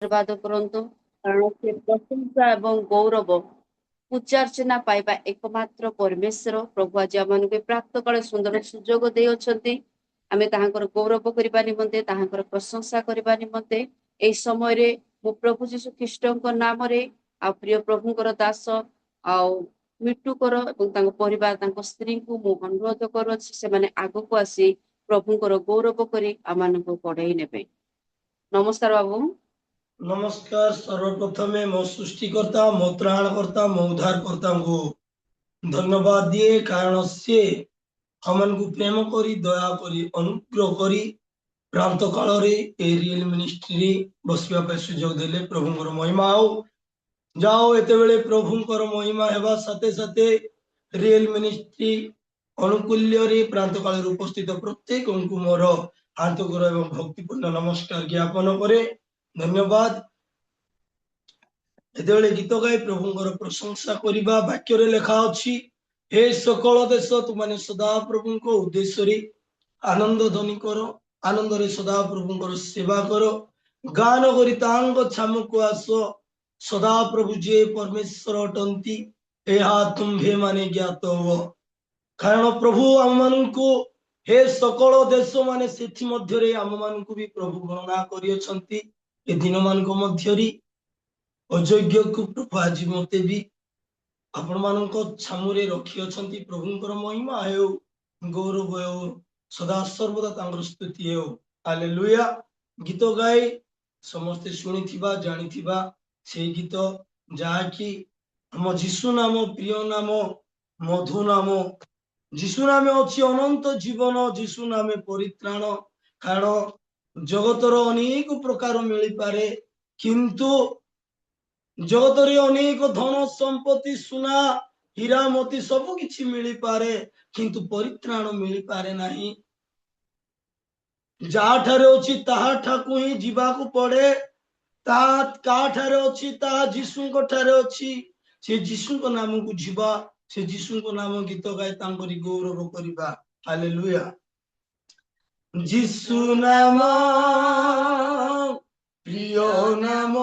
ଆଶୀର୍ବାଦ କରନ୍ତୁ କାରଣ ସେ ପ୍ରଶଂସା ଏବଂ ଗୌରବ ପୂଜାର୍ଚ୍ଚନା ପାଇବା ଏକମାତ୍ର ପରମେଶ୍ୱର ପ୍ରଭୁ ଆଜି ଆମମାନଙ୍କୁ ପ୍ରାପ୍ତ କାଳ ସୁନ୍ଦର ସୁଯୋଗ ଦେଇଅଛନ୍ତି। ଆମେ ତାହାଙ୍କର ଗୌରବ କରିବା ନିମନ୍ତେ ତାହାଙ୍କର ପ୍ରଶଂସା କରିବା ନିମନ୍ତେ ଏହି ସମୟରେ ମୁଁ ପ୍ରଭୁ ଯୀଶୁ ଖ୍ରୀଷ୍ଟଙ୍କ ନାମରେ ଆଉ ପ୍ରିୟ ପ୍ରଭୁଙ୍କର ଦାସ ଆଉ ମିଟୁକର ଏବଂ ତାଙ୍କ ପରିବାର ତାଙ୍କ ସ୍ତ୍ରୀଙ୍କୁ ମୁଁ ଅନୁରୋଧ କରୁଅଛି ସେମାନେ ଆଗକୁ ଆସି ପ୍ରଭୁଙ୍କର ଗୌରବ କରି ଆମମାନଙ୍କୁ ପଢେଇ ନେବେ। ନମସ୍କାର ବାବୁ। नमस्कार। सर्वप्रथमे मो सृष्टिकर्ता मो त्राणकर्ता मो उद्धारकर्ता को धन्यवाद दिए कारण से हमन को प्रेम करी दया करी अनुग्रह करी प्रांत काल रियल मिनिस्ट्री बसवा सुजोग देले प्रभुंकर महिमा हो जाओ एते बेले प्रभुंकर महिमा हेबा साथे साथे रियल मिनिस्ट्री अनुकूल्य प्रांत काल उपस्थित प्रत्येक को मोर हार्दिक एवं भक्तिपूर्ण नमस्कार ज्ञापन करे। धन्यवाद। एतेबेले गीत गाई प्रभुंकर प्रशंसा करिबा वाक्य रे लेखा अछि हे सकल देश तुमाने सदा प्रभुंको उद्देश्य आनंद ध्वनि करो आनंद रे सदा प्रभुंकर सेवा करो गान करी तांग छामुको आस सदा प्रभु जे परमेश्वर अटंती एहा तुम्भे माने ज्ञात हो कारण प्रभु आम मानू हे सकल देश माने सेठी मध्यरे आम मानू भी प्रभु गणना करियछंती ए दिन मानक मध्यरी अयोग्य को प्रभु आज मते भी आपण मानक छामुरे रखी अछंती प्रभुंकर महिमा हेउ गौरव हेउ सदा सर्वदा तांगर स्तुति हेउ हालेलुया। गीत गाई समस्ते शुणिथिबा जानिथिबा से गीत जाकी हम जीशु नाम प्रिय नाम मधु नाम जीशु नामे अच्छी अनंत जीवन जीशु नामे परित्राण कारण जगतर अनेक प्रकार मिल पारे किंतु जगत अनेक धन संपत्ति सुना हीरा मोती सब किछि मिल पारे किंतु परित्राण मिल पारे नहीं जहाँ ठारे अछि ताहा ठाकु ही जीवाकु पड़े ताहा का ठारे अछि ताहा जीशुंको ठारे अछि से जीशुंको नाम को जीवा से जीशुंको नाम गीत गाय तांकरी गौरव करिबा हालेलुया। जीशु नाम प्रिय नाम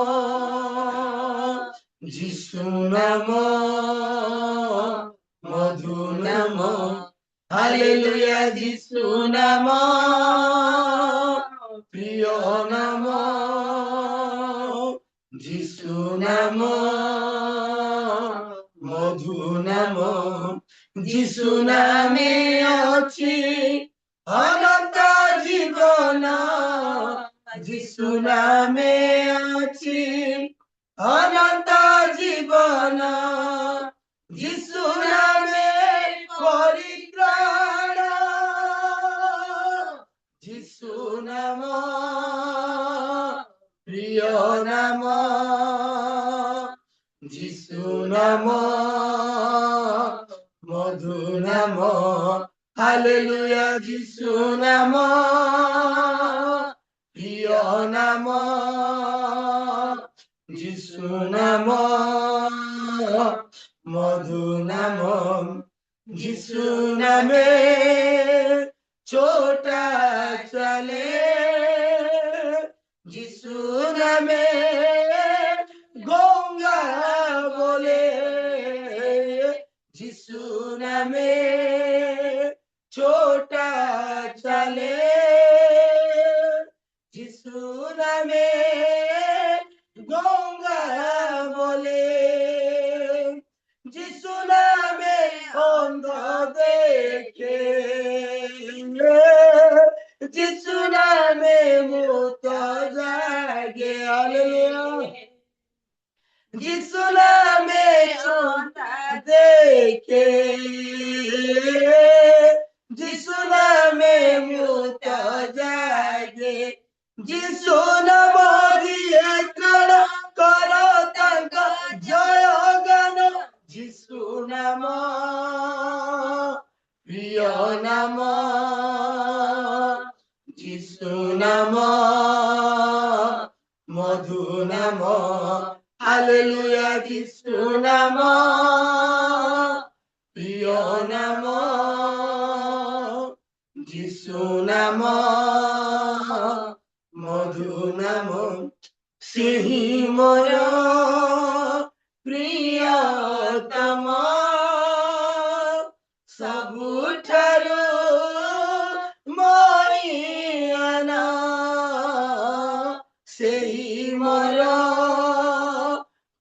जीशु नाम मधु नाम हालेलुया। जीशु नाम प्रिय नाम जीशु नाम मधु नाम जीशु नामे अछि अनंत जीवन जीशु नामे अछि अनंत जीवन जीशु नामे परित्राण जीशु नाम प्रिय नाम जीशु नाम मधु नाम हालेलुया। जीशु नाम प्रिय नाम जीशु नाम मधु नाम जीशु नामे छोटा चले जीशु नामे गंगा बोले जीशु नामे छोटा चले जीशु नामे गंगा बोले जीशु नामे अंध देखे जीशु नामे मुक्त जागे हालेलुया। जीशु नामे अंध देखे जीशु नामे मुक्त जागे जीशु नाम दिए कण करो तंक जय गान जीशु नाम प्रिय नाम जीशु नाम मधु नाम हालेलुया। जीशु नाम प्रिय नाम जीशु नाम मधु नाम ସେହି ମୋର ପ୍ରିୟତମ ସବୁଠାରୁ ମଣିଆନା ସେହି ମୋର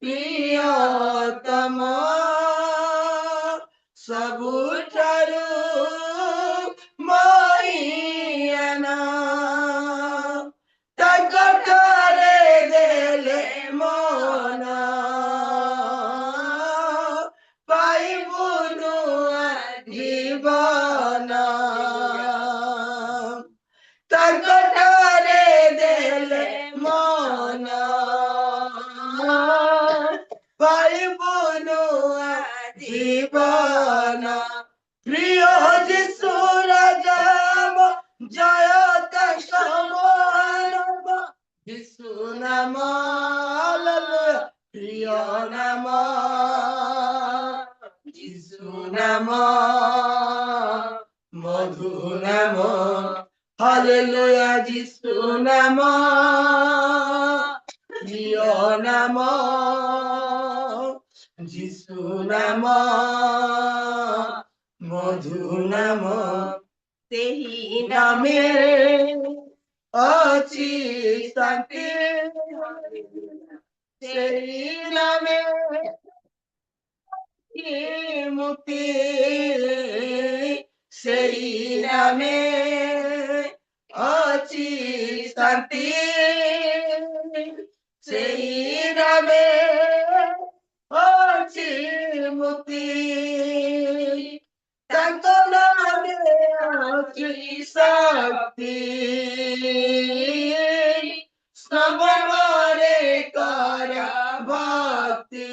ପ୍ରିୟତମ ସବୁଠାରୁ ମଣିଆନା ତାଙ୍କଠାରେ ଦେଲେ ମନ ପାଇବୁ ନୂଆ ଜୀବନ ତାଙ୍କଠାରେ ଦେଲେ ମନ ପାଇବୁ ନୂଆ ଜୀବନ ପ୍ରିୟ ଯୀଶୁ ରାଜା ଜୟ ତାଙ୍କ ମହାନବ ଯୀଶୁ ନାମ ହାଲେଲୁୟା ପ୍ରିୟ ନାମ ଯୀଶୁ ନାମ ମଧୁ ନାମ ହାଲେଲୁୟା ଯୀଶୁ ନାମ ପ୍ରିୟ ନାମ ଯୀଶୁ ନାମ ମଧୁ ନାମ ସେହି ନାମେ ଅଛି ଶାନ୍ତି ସେହି ନାମେ ମୁକ୍ତି ସେହି ନାମେ ଅଛି ଶାନ୍ତି ସେହି ନାମେ ଅଛି ମୁକ୍ତି ତାଙ୍କ ନାମେ ଅଛି ଶକ୍ତି ସବୁବେଳେ କର ଭକ୍ତି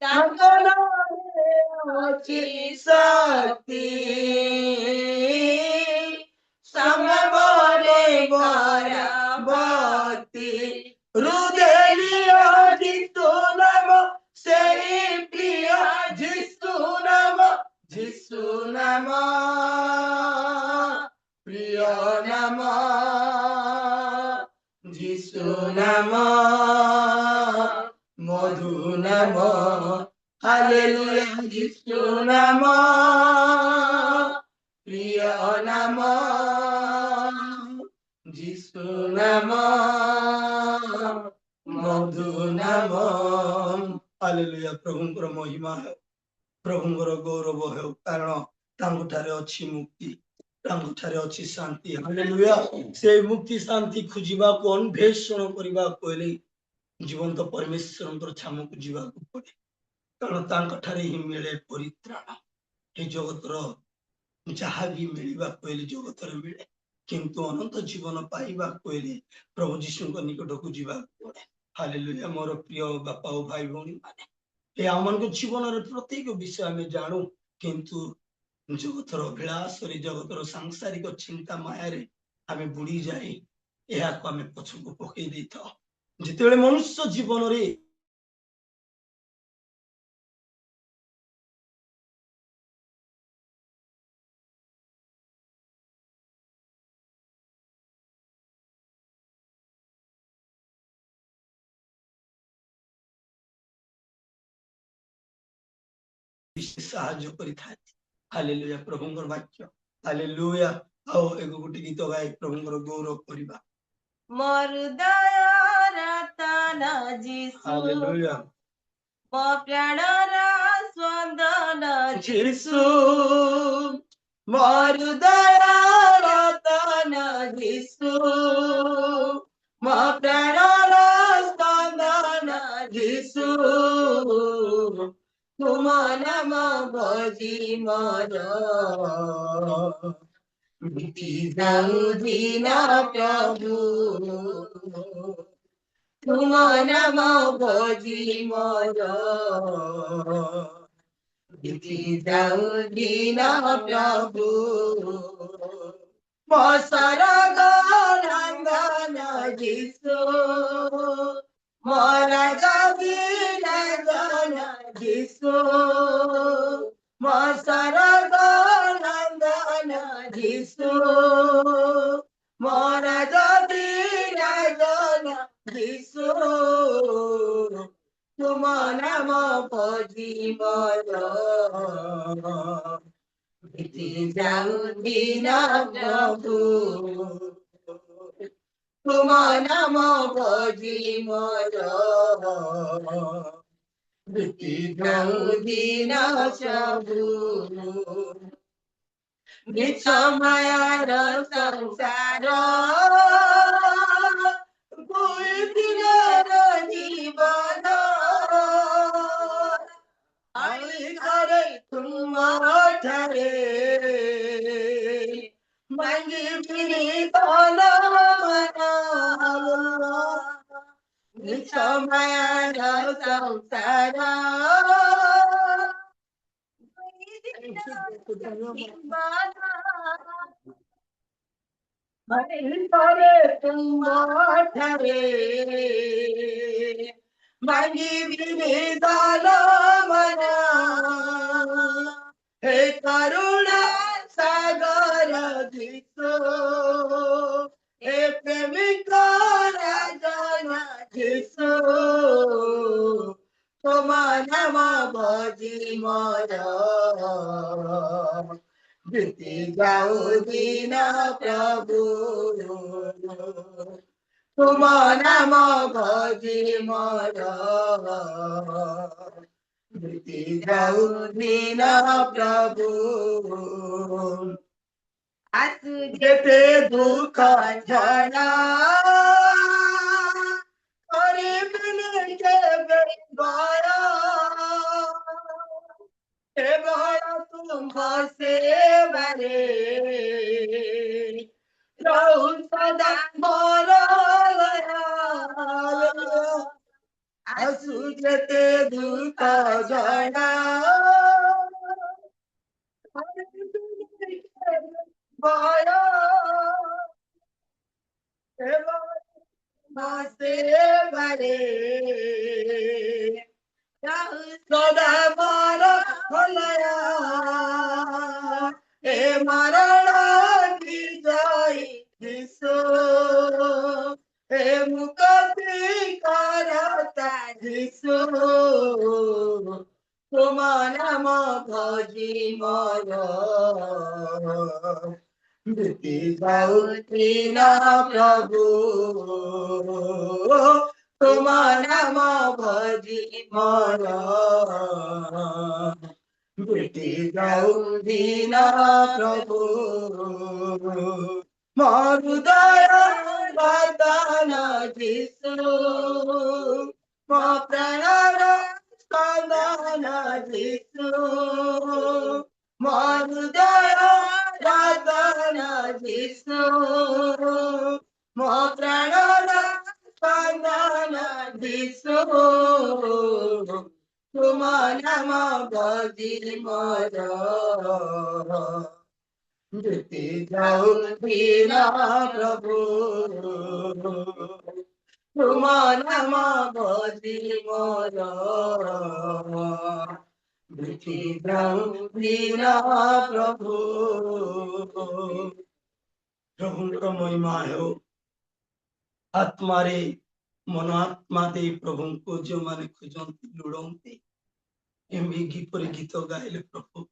ତାଙ୍କ ନାମେ ଅଛି ଶକ୍ତି ସବୁବେଳେ କର ଭକ୍ତି ହୃଦୟ ଯୀଶୁ ନାମ ସେହି ପ୍ରିୟ ଯୀଶୁ ନାମ ଯୀଶୁ ନାମ ପ୍ରିୟ ନାମ ଯୀଶୁ ନାମ ମଧୁ ନାମ ହାଲେଲୁୟା ଯୀଶୁ ନାମ ପ୍ରିୟ ନାମ ଯୀଶୁ ନାମ ମଧୁ ନାମ ହାଲେଲୁୟା ପ୍ରଭୁଙ୍କର ମହିମା ହେଉ ପ୍ରଭୁଙ୍କର ଗୌରବ ହେଉ କାରଣ ତାଙ୍କଠାରେ ଅଛି ମୁକ୍ତି ତାଙ୍କଠାରେ ଅଛି ଶାନ୍ତି ହାଲେଲୁୟା ସେଇ ମୁକ୍ତି ଶାନ୍ତି ଖୋଜିବାକୁ ଅନ୍ୱେଷଣ କରିବାକୁ ହେଲେ ଜୀବନ୍ତ ପରମେଶ୍ୱରଙ୍କର ଛାମକୁ ଯିବାକୁ ପଡେ କାରଣ ତାଙ୍କଠାରେ ହିଁ ମିଳେ ପରିତ୍ରାଣ ଏ ଜଗତର ଯାହା ବି ମିଳିବାକୁ ହେଲେ ଜଗତରେ ମିଳେ କିନ୍ତୁ ଅନନ୍ତ ଜୀବନ ପାଇବାକୁ ହେଲେ ପ୍ରଭୁ ଯୀଶୁଙ୍କ ନିକଟକୁ ଯିବାକୁ ପଡେ ହାଲେଲୁୟା ମୋର ପ୍ରିୟ ବାପା ଓ ଭାଇ ଭଉଣୀ ମାନେ ଏ ଆମମାନଙ୍କ ଜୀବନର ପ୍ରତ୍ୟେକ ବିଷୟ ଆମେ ଜାଣୁ କିନ୍ତୁ ଜଗତର ଅଭିଳାଷରେ ଜଗତର ସାଂସାରିକ ଚିନ୍ତା ମାୟାରେ ଆମେ ବୁଡି ଯାଇ ଏହାକୁ ଆମେ ପଛକୁ ପକେଇ ଦେଇଥାଉ ଯେତେବେଳେ ମନୁଷ୍ୟ ଜୀବନରେ ସାହାଯ୍ୟ କରିଥାନ୍ତି ହାଲେଲୁୟା ପ୍ରଭୁଙ୍କର ବାକ୍ୟ ହାଲେଲୁୟା ଆଉ ଏକ ଗୋଟେ ଗୀତ ଗାଇ ପ୍ରଭୁଙ୍କର ଗୌରବ କରିବା ମୋର ଦୟାର ରତନ ଯୀଶୁ ହାଲେଲୁୟା ମୋ ପ୍ରାଣର ସ୍ପନ୍ଦନ ଯୀଶୁ ମୋର ଦୟାର ରତନ ଯୀଶୁ ମୋ ପ୍ରାଣର ସ୍ପନ୍ଦନ ଯୀଶୁ ତୁମ ନାମ ଭଜି ମୋର ମିଟି ଯାଉ ଦିନ ପ୍ରଭୁ ତୁମ ନାମ ଭଜି ମୋର ମିଟି ଯାଉ ଦିନ ପ୍ରଭୁ ମୋ ସରଗ ନନ୍ଦନ ଯୀଶୁ ମୋ ରାଜା ବିରାଜନ ଯୀଶୁ ମୋ ସରଗ ନନ୍ଦନ ଯୀଶୁ ମୋ ରାଜା ବିରାଜନ যিশু তুম নাম ভজি মর বিতি যাও দিন প্রভু তুম নাম ভজি মর বিতি যাও দিন প্রভু বিছমায়ার সংসার দিনের জীবন আলি ঘরে তোমারে মাঙ্গি ফিরি তল বিছমায়ার সংসার করে তোমারে মাঙ্গি বিদাল মনা হে করুণা সাগর যিশু হে প্রেমিক রাজন যিশু তোমার নাম ভজি মর বিতি যাও দিন প্রভু তোমার নাম ভজি মর বিতি যাও দিন প্রভু আসু যেতে দুঃখ ঝড়া করে মিলে দেবে গয়া এবার তোমার সেবারে রহুল সদা মর আসু যেতে দুঃখ ঝড়া গয়া এবার সেবারে সদা মর হলয়া হে মরণ বিজয় যিশু হে মুক্তি করতা যিশু তোমার নাম ভজি মর বিতি যাও দিন প্রভু তোমার নাম ভজি মর বিতি যাও দিন প্রভু মর হৃদয় বাদান যিশু মো প্রাণর স্পন্দন যিশু মর হৃদয় বাদান যিশু মো প্রাণর স্পন্দন যিশু তোমার নাম ভজি মর বিতি যাও দিন প্রভু তোমার নাম ভজি মর বিতি যাও দিন প্রভু ପ୍ରଭୁଙ୍କର ମହିମା ହେଉ ଆତ୍ମାରେ ମନ ଆତ୍ମା ଦେଇ ପ୍ରଭୁଙ୍କୁ ଯେଉଁମାନେ ଖୋଜନ୍ତି ଲୋଡ଼ନ୍ତି ଏମିତି କିପରି ଗୀତ ଗାଇଲେ ପ୍ରଭୁ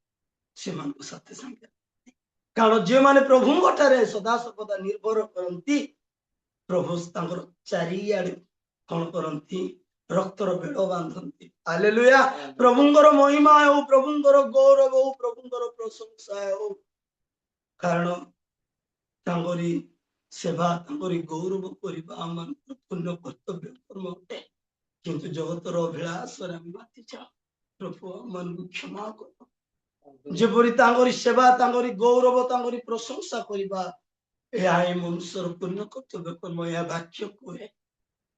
ସେମାନଙ୍କ ସାଥେ ସାଙ୍ଗେ କାରଣ ଯେଉଁମାନେ ପ୍ରଭୁଙ୍କ ଠାରେ ସଦାସର୍ବଦା ନିର୍ଭର କରନ୍ତି ପ୍ରଭୁ ତାଙ୍କର ଚାରିଆଡେ କଣ କରନ୍ତି ରକ୍ତର ବେଳ ବାନ୍ଧନ୍ତି ହାଲେଲୁୟା ପ୍ରଭୁଙ୍କର ମହିମା ହେଉ ପ୍ରଭୁଙ୍କର ଗୌରବ ହେଉ ପ୍ରଭୁଙ୍କର ପ୍ରଶଂସା ହେଉ କାରଣ ତାଙ୍କରି ସେବା ତାଙ୍କରି ଗୌରବ କରିବା ଆମମାନଙ୍କର ପୂର୍ଣ୍ଣ କର୍ତ୍ତବ୍ୟ କର୍ମ ଅଟେ କିନ୍ତୁ ଜଗତର ଅଭିଳାଷରେ ଆମେ ମାତି ଯାଉ ପ୍ରଭୁ ଆମମାନଙ୍କୁ କ୍ଷମା କର ଯେପରି ତାଙ୍କରି ସେବା ତାଙ୍କରି ଗୌରବ ତାଙ୍କରି ପ୍ରଶଂସା କରିବା ଏହା ହିଁ ମନୁଷ୍ୟର ପୂର୍ଣ୍ଣ କର୍ତ୍ତବ୍ୟ କର୍ମ ଏହା ବାକ୍ୟ କୁହେ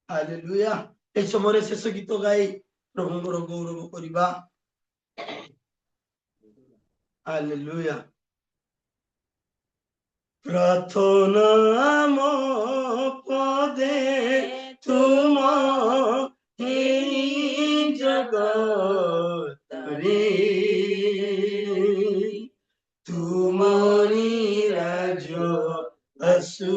ହାଲେଲୁୟା এই ସମୟରେ ଶେଷ ଗୀତ ଗାଇ ପ୍ରଭୁଙ୍କର ଗୌରବ କରିବା ହାଲେଲୁୟା প্রার্থনা পদে তুম জগতরে তুমরি রাজ আসু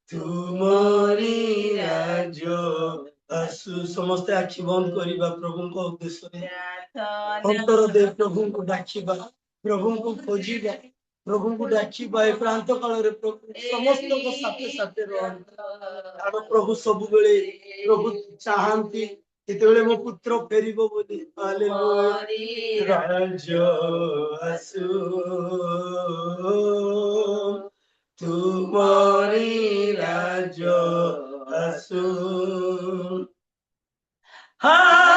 ତୁମରି ରାଜ ଆସୁ। ସମସ୍ତେ ଆଖି ବନ୍ଦ କରିବା ପ୍ରଭୁଙ୍କ ଉଦ୍ଦେଶ୍ୟରେ ଅନ୍ତର ଦେଇ ପ୍ରଭୁଙ୍କୁ ଡାକିବା, ପ୍ରଭୁଙ୍କୁ ଖୋଜିବା, ପ୍ରଭୁଙ୍କୁ ଡାକିବା। ଏ ପ୍ରାନ୍ତ କାଳରେ ପ୍ରଭୁ ସମସ୍ତଙ୍କ ସାଥେ ସାଥେ ରହନ୍ତି। କାରଣ ପ୍ରଭୁ ସବୁବେଳେ ପ୍ରଭୁ ଚାହାନ୍ତି ଯେତେବେଳେ ମୋ ପୁତ୍ର ଫେରିବ ବୋଲି। ହାଲେଲୁୟା। ରାଜ ଆସୁ ତୁମରି ରାଜ ଆସୁ। ହାଲେଲୁୟା।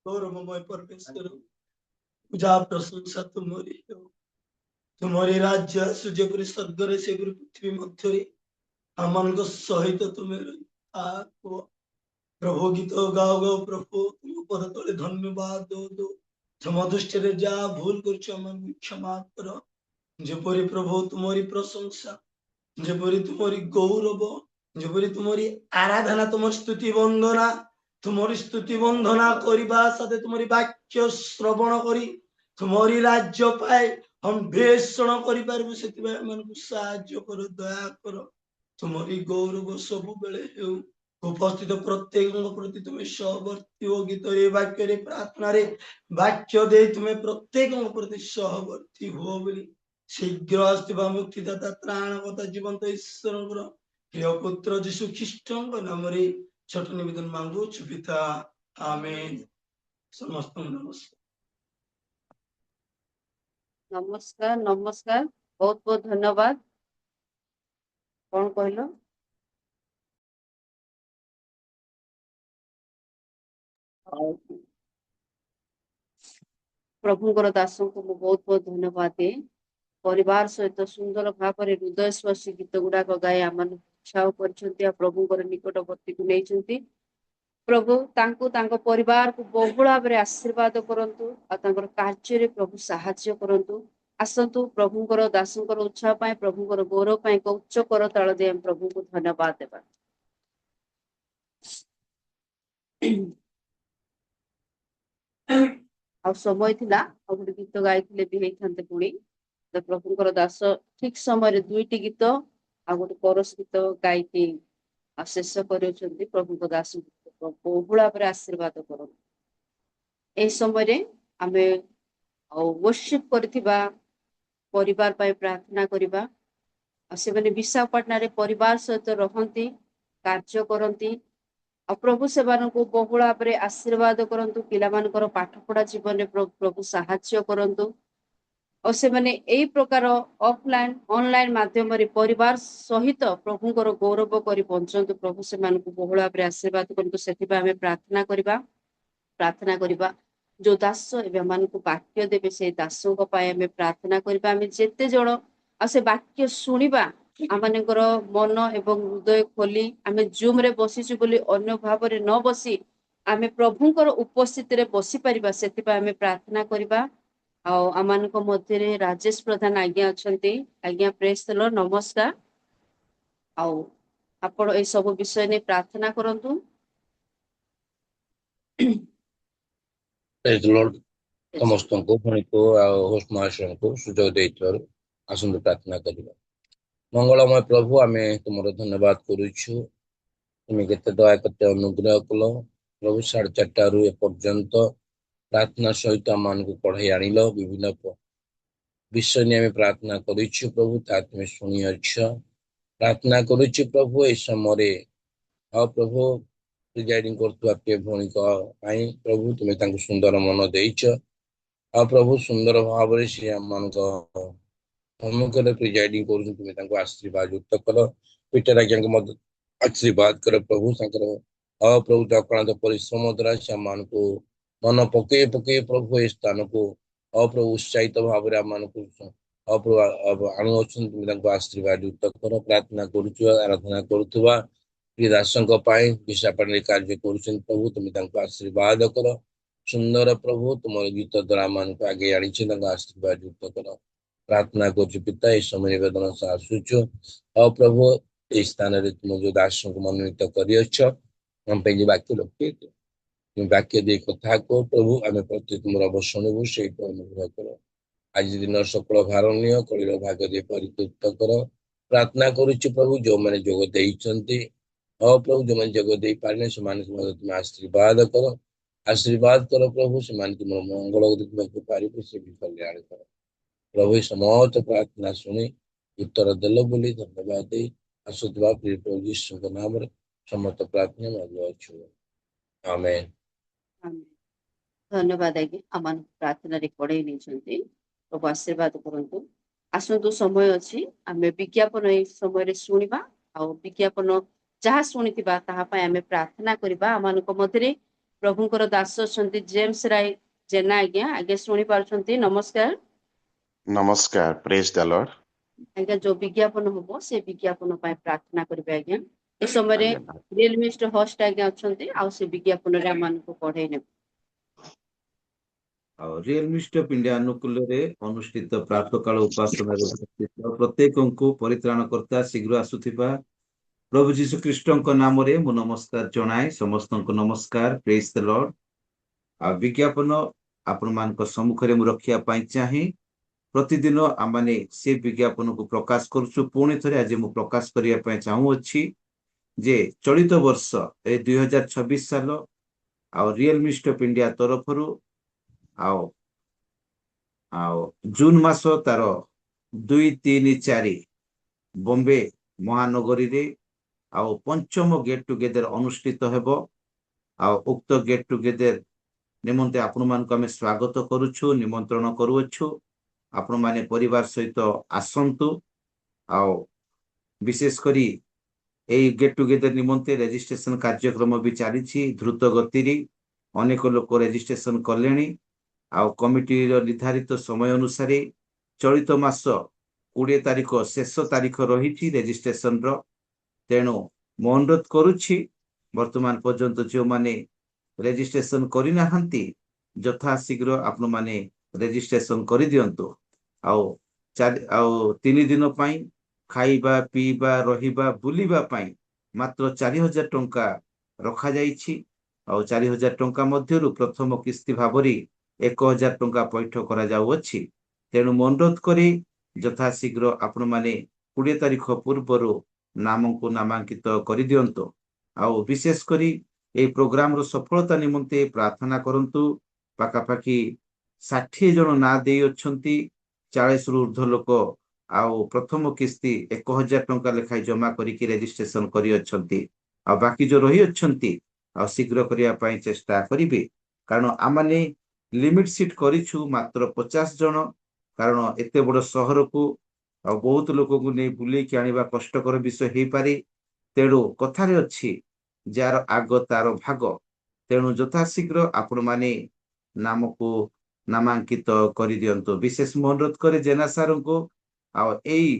गौरवमय परमेश्वर, पूजा प्रशंसा तुमरी हो। तुमरी राज्य आसु जेपरि स्वर्गरे सेपरि पृथ्वी मध्यरे आमनक सहित तुमे रही। प्रभु गीत गाओ गाओ प्रभु तुम पद तले धन्यवाद दो क्षमा दृष्टि जा भूल कर क्षमा कर। जेपरि प्रभु तुमरी प्रशंसा, जेपरि तुमरी गौरव, जेपरि तुमरी आराधना, तुम स्तुति वंदना, तुमरी स्तुति वंदना करबा साथे तुमरी वाक्य श्रवण करी तुमरी राज्य पाए हम भेषण करि पारबु। सेति मन साहाय्य कर, दया कर। तुमरी गौरव सब बेले हेउ। उपस्थित प्रत्येक प्रति तुम्हें सहवर्ती हो। गीत वाक्य रे प्रार्थना रे वाक्य दे तुम्हें प्रत्येक प्रति सहवर्ती हो बोली शीघ्र आसवा मुक्तिदाता त्राणकर्ता जीवंत ईश्वर प्रिय पुत्र जीशु ख्रीष्ट नाम रे छोट निवेदन मांगु पिता, आमेन। समस्त नमस्कार। नमस्कार नमस्कार, बहुत बहुत धन्यवाद। कौन कहलो? प्रभुଙ୍କର ଦାସଙ୍କୁ ମୁଁ ବହୁତ ବହୁତ ଧନ୍ୟବାଦ ଦିଏ। ପରିବାର ସହିତ ସୁନ୍ଦର ଭାବରେ ହୃଦୟ ସ୍ପର୍ଶୀ ଗୀତ ଗୁଡାକ ଗାଇ ଆମମାନଙ୍କୁ ଉତ୍ସାହ କରିଛନ୍ତି ଆଉ ପ୍ରଭୁଙ୍କର ନିକଟବର୍ତ୍ତୀକୁ ନେଇଛନ୍ତି। ପ୍ରଭୁ ତାଙ୍କୁ ତାଙ୍କ ପରିବାରକୁ ବହୁଳ ଭାବରେ ଆଶୀର୍ବାଦ କରନ୍ତୁ ଆଉ ତାଙ୍କର କାର୍ଯ୍ୟରେ ପ୍ରଭୁ ସାହାଯ୍ୟ କରନ୍ତୁ। ଆସନ୍ତୁ ପ୍ରଭୁଙ୍କର ଦାସଙ୍କର ଉତ୍ସାହ ପାଇଁ, ପ୍ରଭୁଙ୍କର ଗୌରବ ପାଇଁ ଏକ ଉଚ୍ଚ କରତାଳ ଦେଇ ଆମେ ପ୍ରଭୁଙ୍କୁ ଧନ୍ୟବାଦ ଦେବା। ଆଉ ସମୟ ଥିଲା ଆଉ ଗୋଟେ ଗୀତ ଗାଇଥିଲେ ବି ହେଇଥାନ୍ତେ ପୁଣି। ତ ପ୍ରଭୁଙ୍କର ଦାସ ଠିକ ସମୟରେ ଦୁଇଟି ଗୀତ ଆଉ ଗୋଟେ ପରଶ ଗୀତ ଗାଇକି ଆଉ ଶେଷ କରୁଛନ୍ତି। ପ୍ରଭୁଙ୍କ ଦାସଙ୍କୁ ବହୁଳ ଭାବରେ ଆଶୀର୍ବାଦ କରନ୍ତୁ। ଏହି ସମୟରେ ଆମେ ୱର୍ସିପ କରିଥିବା ପରିବାର ପାଇଁ ପ୍ରାର୍ଥନା କରିବା। ଆଉ ସେମାନେ ବିଶାଖାପାଟଣାରେ ପରିବାର ସହିତ ରହନ୍ତି, କାର୍ଯ୍ୟ କରନ୍ତି। ଆଉ ପ୍ରଭୁ ସେମାନଙ୍କୁ ବହୁଳ ଭାବରେ ଆଶୀର୍ବାଦ କରନ୍ତୁ। ପିଲାମାନଙ୍କର ପାଠ ପଢା ଜୀବନରେ ପ୍ରଭୁ ସାହାଯ୍ୟ କରନ୍ତୁ। ଆଉ ସେମାନେ ଏଇ ପ୍ରକାର ଅଫଲାଇନ ଅନଲାଇନ ମାଧ୍ୟମରେ ପରିବାର ସହିତ ପ୍ରଭୁଙ୍କର ଗୌରବ କରି ବଞ୍ଚନ୍ତୁ। ପ୍ରଭୁ ସେମାନଙ୍କୁ ବହୁଳ ଭାବରେ ଆଶୀର୍ବାଦ କରନ୍ତୁ। ସେଥିପାଇଁ ଆମେ ପ୍ରାର୍ଥନା କରିବା। ଯୋଉ ଦାସ ଏବେ ଆମମାନଙ୍କୁ ବାକ୍ୟ ଦେବେ ସେଇ ଦାସଙ୍କ ପାଇଁ ଆମେ ପ୍ରାର୍ଥନା କରିବା। ଆମେ ଯେତେ ଜଣ ଆଉ ସେ ବାକ୍ୟ ଶୁଣିବା, ଆମମାନଙ୍କର ମନ ଏବଂ ହୃଦୟ ଖୋଲି ଆମେ ଜୁମରେ ବସିଛୁ ବୋଲି ଅନ୍ୟ ଭାବରେ ନ ବସି ଆମେ ପ୍ରଭୁଙ୍କର ଉପସ୍ଥିତିରେ ବସିପାରିବା, ସେଥିପାଇଁ ଆମେ ପ୍ରାର୍ଥନା କରିବା। ଆଉ ଆମମାନଙ୍କ ମଧ୍ୟରେ ରାଜେଶ ପ୍ରଧାନ ଆଜ୍ଞା ଅଛନ୍ତି। ଆଜ୍ଞା ପ୍ରେସ୍ ଦ ଲର୍ଡ, ନମସ୍କାର। ଆଉ ଆପଣ ଏ ସବୁ ବିଷୟ ନେଇ ପ୍ରାର୍ଥନା କରନ୍ତୁ। ପ୍ରେଜ୍ ଦ ଲର୍ଡ। ସମସ୍ତଙ୍କୁ ପୁଣିକୁ ଆଉ ହୋଷ୍ଟ ମହାଶୟଙ୍କୁ ସୁଯୋଗ ଦେଇଥିବାରୁ ଆସନ୍ତୁ ପ୍ରାର୍ଥନା କରିବା। ମଙ୍ଗଳମୟ ପ୍ରଭୁ, ଆମେ ତୁମର ଧନ୍ୟବାଦ କରୁଛୁ। তুমি କେତେ ଦୟା କେତେ ଅନୁଗ୍ରହ କଲ ପ୍ରଭୁ। 4:30 ଏପର୍ଯ୍ୟନ୍ତ ପ୍ରାର୍ଥନା ସହିତ ଆମମାନଙ୍କୁ ପଢାଇ ଆଣିଲ। ବିଭିନ୍ନ ବିଷୟ ନେଇ ଆମେ ପ୍ରାର୍ଥନା କରିଛୁ ପ୍ରଭୁ, ତାହା ତୁମେ ଶୁଣିଅଛ। ପ୍ରାର୍ଥନା କରୁଛୁ ପ୍ରଭୁ ଏହି ସମୟରେ ଆଉ ପ୍ରଭୁ ପ୍ରିଜାଇଡିଂ କରୁଥିବା ପ୍ରିୟ ଭଉଣୀଙ୍କ ପାଇଁ ପ୍ରଭୁ ତୁମେ ତାଙ୍କୁ ସୁନ୍ଦର ମନ ଦେଇଛ। ଆଉ ପ୍ରଭୁ ସୁନ୍ଦର ଭାବରେ ସେ ଆମମାନଙ୍କ ସମ୍ମୁଖରେ ପ୍ରିଜାଇଡିଂ କରୁଛନ୍ତି। ତୁମେ ତାଙ୍କୁ ଆଶୀର୍ବାଦ ଯୁକ୍ତ କର। ପିଟର ଆଜ୍ଞାଙ୍କୁ ମଧ୍ୟ ଆଶୀର୍ବାଦ କର ପ୍ରଭୁ। ତାଙ୍କର ପ୍ରଭୁ ଅକ୍ଳାନ୍ତ ପରିଶ୍ରମ ଦ୍ୱାରା ସେମାନଙ୍କୁ ମନ ପକେଇ ପ୍ରଭୁ ଏ ସ୍ଥାନକୁ ପ୍ରଭୁ ଉତ୍ସାହିତ ଭାବରେ ଆମମାନଙ୍କୁ ଆଣୁଅଛନ୍ତି ତୁମେ ତାଙ୍କୁ ଆଶୀର୍ବାଦ ଯୁକ୍ତ କର। ପ୍ରାର୍ଥନା କରୁଥିବା ଆରାଧନା କରୁଥିବା ପ୍ରିୟ ଦାସଙ୍କ ପାଇଁ ବିଶାପାଟଣରେ କାର୍ଯ୍ୟ କରୁଛନ୍ତି ପ୍ରଭୁ ତୁମେ ତାଙ୍କୁ ଆଶୀର୍ବାଦ କର। ସୁନ୍ଦର ପ୍ରଭୁ ତୁମର ଗୀତ ଦ୍ୱାରା ମାନଙ୍କୁ ଆଗେଇ ଆଣିଛି ତାଙ୍କୁ ଆଶୀର୍ବାଦ ଯୁକ୍ତ କର। ପ୍ରାର୍ଥନା କରୁଛୁ ପିତା ଏହି ସମୟ ନିବେଦନ ସହ ଆସୁଛୁ। ଆଉ ପ୍ରଭୁ ଏହି ସ୍ଥାନରେ ତୁମ ଯୋଉ ଦାସଙ୍କୁ ମନୋନୀତ କରିଅଛ ଆମ ପାଇଁ ଯୋଉ ବାକ୍ୟ ରଖି ତୁମେ ବାକ୍ୟ ଦେଇ କଥା କୁହ ପ୍ରଭୁ ଆମେ ପ୍ରତି ତୁମର ଅବଶୁଣିବୁ ସେଇଠୁ ଅନୁଗ୍ରହ କର। ଆଜି ଦିନର ସକଳ ଭାର ନିଅ କଳିର ଭାଗ ଦେଇ ପରିତୃପ୍ତ କର। ପ୍ରାର୍ଥନା କରୁଛୁ ପ୍ରଭୁ ଯୋଉମାନେ ଯୋଗ ଦେଇଛନ୍ତି ହଁ ପ୍ରଭୁ ଯୋଉମାନେ ଯୋଗ ଦେଇପାରିଲେ ସେମାନଙ୍କୁ ମଧ୍ୟ ତୁମେ ଆଶୀର୍ବାଦ କର। ଆଶୀର୍ବାଦ କର ପ୍ରଭୁ ସେମାନେ ତୁମର ମଙ୍ଗଳ ଦେଖିବାକୁ ପାରିବେ ସେ ବି କଲ୍ୟାଣ କର। ପ୍ରଭୁ ଏ ସମସ୍ତ ପ୍ରାର୍ଥନା ଶୁଣି ଉତ୍ତର ଦେଲ ବୋଲି ଧନ୍ୟବାଦ ଦେଇ ଆସୁଥିବା ପ୍ରିୟ ପ୍ରଭୁ ଯୀଶୁଙ୍କ ନାମରେ ସମସ୍ତ ପ୍ରାର୍ଥନା ମାଗୁଅଛୁ ଆମେନ୍। ଆମେନ୍। ଧନ୍ୟବାଦ ଆଜ୍ଞା ଆମମାନଙ୍କୁ ପ୍ରାର୍ଥନାରେ କଢେଇ ନେଇଛନ୍ତି ପ୍ରଭୁ ଆଶୀର୍ବାଦ କରନ୍ତୁ। ଆସନ୍ତୁ ସମୟ ଅଛି ଆମେ ବିଜ୍ଞାପନ ଏଇ ସମୟରେ ଶୁଣିବା ଆଉ ବିଜ୍ଞାପନ ଯାହା ଶୁଣିଥିବା ତାହା ପାଇଁ ଆମେ ପ୍ରାର୍ଥନା କରିବା। ଆମମାନଙ୍କ ମଧ୍ୟରେ ପ୍ରଭୁଙ୍କର ଦାସ ଅଛନ୍ତି ଜେମ୍ସ ରାୟ ଜେନା ଆଜ୍ଞା ଆଜ୍ଞା ଶୁଣି ପାରୁଛନ୍ତି ନମସ୍କାର। ନମସ୍କାର ପ୍ରେଜ ଦ ଲର୍ଡ। ଆଜ୍ଞା ଯୋଉ ବିଜ୍ଞାପନ ହବ ସେ ବିଜ୍ଞାପନ ପାଇଁ ପ୍ରାର୍ଥନା କରିବେ ଆଜ୍ଞା। ଏ ସମୟରେ ଆଜ୍ଞା ରିଏଲ ମିଷ୍ଟର ହୋଷ୍ଟ ଆଜ୍ଞା ଅଛନ୍ତି ଆଉ ସେ ବିଜ୍ଞାପନରେ ଆମମାନଙ୍କୁ ପଢେଇ ନେବେ। ଆଉ ରିଏଲ ମିଷ୍ଟ ଅଫ୍ ଇଣ୍ଡିଆ ଅନୁକୂଳରେ ଅନୁଷ୍ଠିତ ପ୍ରାତଃକାଳ ଉପାସନାରେ ଉପସ୍ଥିତ ପ୍ରତ୍ୟେକଙ୍କୁ ପରିତ୍ରାଣକର୍ତ୍ତା ଶୀଘ୍ର ଆସୁଥିବା ପ୍ରଭୁ ଯୀଶୁ ଖ୍ରୀଷ୍ଟଙ୍କ ନାମରେ ମୁଁ ନମସ୍କାର ଜଣାଏ। ସମସ୍ତଙ୍କୁ ନମସ୍କାର ପ୍ରେଜ ଦ ଲର୍ଡ। ଆଉ ବିଜ୍ଞାପନ ଆପଣମାନଙ୍କ ସମ୍ମୁଖରେ ମୁଁ ରଖିବା ପାଇଁ ଚାହେଁ। ପ୍ରତିଦିନ ଆମମାନେ ସେ ବିଜ୍ଞାପନକୁ ପ୍ରକାଶ କରୁଛୁ। ପୁଣି ଥରେ ଆଜି ମୁଁ ପ୍ରକାଶ କରିବା ପାଇଁ ଚାହୁଁଅଛି ଯେ ଚଳିତ ବର୍ଷ ଏ 2026 ସାଲ ଆଉ ରିଏଲ ମିଷ୍ଟ ଅଫ୍ ଇଣ୍ଡିଆ ତରଫରୁ ଆଉ ଆଉ ଜୁନ ମାସ ତାର 2, 3, 4 ବମ୍ବେ ମହାନଗରୀରେ ଆଉ ପଞ୍ଚମ ଗେଟ୍ ଟୁଗେଦର ଅନୁଷ୍ଠିତ ହେବ। ଆଉ ଉକ୍ତ ଗେଟ୍ ଟୁଗେଦର ନିମନ୍ତେ ଆପଣମାନଙ୍କୁ ଆମେ ସ୍ୱାଗତ କରୁଛୁ ନିମନ୍ତ୍ରଣ କରୁଅଛୁ। ଆପଣମାନେ ପରିବାର ସହିତ ଆସନ୍ତୁ। ଆଉ ବିଶେଷ କରି এই ଗେଟ୍ ଟୁଗେଦର ନିମନ୍ତେ ରେଜିଷ୍ଟ୍ରେସନ କାର୍ଯ୍ୟକ୍ରମ ବି ଚାଲିଛି ଦ୍ରୁତ ଗତିରେ। ଅନେକ ଲୋକ ରେଜିଷ୍ଟ୍ରେସନ କଲେଣି। ଆଉ କମିଟିର ନିର୍ଦ୍ଧାରିତ ସମୟ ଅନୁସାରେ ଚଳିତ ମାସ 20 ତାରିଖ ଶେଷ ତାରିଖ ରହିଛି ରେଜିଷ୍ଟ୍ରେସନର। ତେଣୁ ମୁଁ ଅନୁରୋଧ କରୁଛି ବର୍ତ୍ତମାନ ପର୍ଯ୍ୟନ୍ତ ଯେଉଁମାନେ ରେଜିଷ୍ଟ୍ରେସନ କରିନାହାନ୍ତି ଯଥାଶୀଘ୍ର ଆପଣମାନେ ରେଜିଷ୍ଟ୍ରେସନ କରିଦିଅନ୍ତୁ। ଆଉ 3 ଦିନ ପାଇଁ ଖାଇବା ପିଇବା ରହିବା ବୁଲିବା ପାଇଁ ମାତ୍ର 4,000 ଟଙ୍କା ରଖାଯାଇଛି। ଆଉ 4,000 ଟଙ୍କା ମଧ୍ୟରୁ ପ୍ରଥମ କିସ୍ତି ଭାବରେ 1,000 ଟଙ୍କା ପୈଠ କରାଯାଉଅଛି। ତେଣୁ ମୁଁ ଅନୁରୋଧ କରି ଯଥାଶୀଘ୍ର ଆପଣମାନେ 20 ତାରିଖ ପୂର୍ବରୁ ନାମକୁ ନାମାଙ୍କିତ କରିଦିଅନ୍ତୁ। ଆଉ ବିଶେଷ କରି এই ପ୍ରୋଗ୍ରାମର ସଫଳତା ନିମନ୍ତେ ପ୍ରାର୍ଥନା କରନ୍ତୁ। ପାଖାପାଖି 60 ଜଣ ନାଁ ଦେଇ ଅଛନ୍ତି। 40ରୁ ଉର୍ଦ୍ଧ୍ୱ ଲୋକ ଆଉ ପ୍ରଥମ କିସ୍ତି 1,000 ଟଙ୍କା ଲେଖାଏଁ ଜମା କରିକି ରେଜିଷ୍ଟ୍ରେସନ କରିଅଛନ୍ତି। ଆଉ ବାକି ଯୋଉ ରହି ଅଛନ୍ତି ଆଉ ଶୀଘ୍ର କରିବା ପାଇଁ ଚେଷ୍ଟା କରିବେ। କାରଣ ଆମମାନେ ଲିମିଟ ସିଟ୍ କରିଛୁ ମାତ୍ର 50 ଜଣ। କାରଣ ଏତେ ବଡ଼ ସହରକୁ ଆଉ ବହୁତ ଲୋକଙ୍କୁ ନେଇ ବୁଲେଇକି ଆଣିବା କଷ୍ଟକର ବିଷୟ ହେଇପାରେ। ତେଣୁ କଥାରେ ଅଛି ଯାର ଆଗ ତାର ଭାଗ। ତେଣୁ ଯଥାଶୀଘ୍ର ଆପଣମାନେ ନାମକୁ ନାମାଙ୍କିତ କରିଦିଅନ୍ତୁ। ବିଶେଷ ମୁଁ ଅନୁରୋଧ କରେ ଜେନା ସାରଙ୍କୁ ଆଉ ଏଇ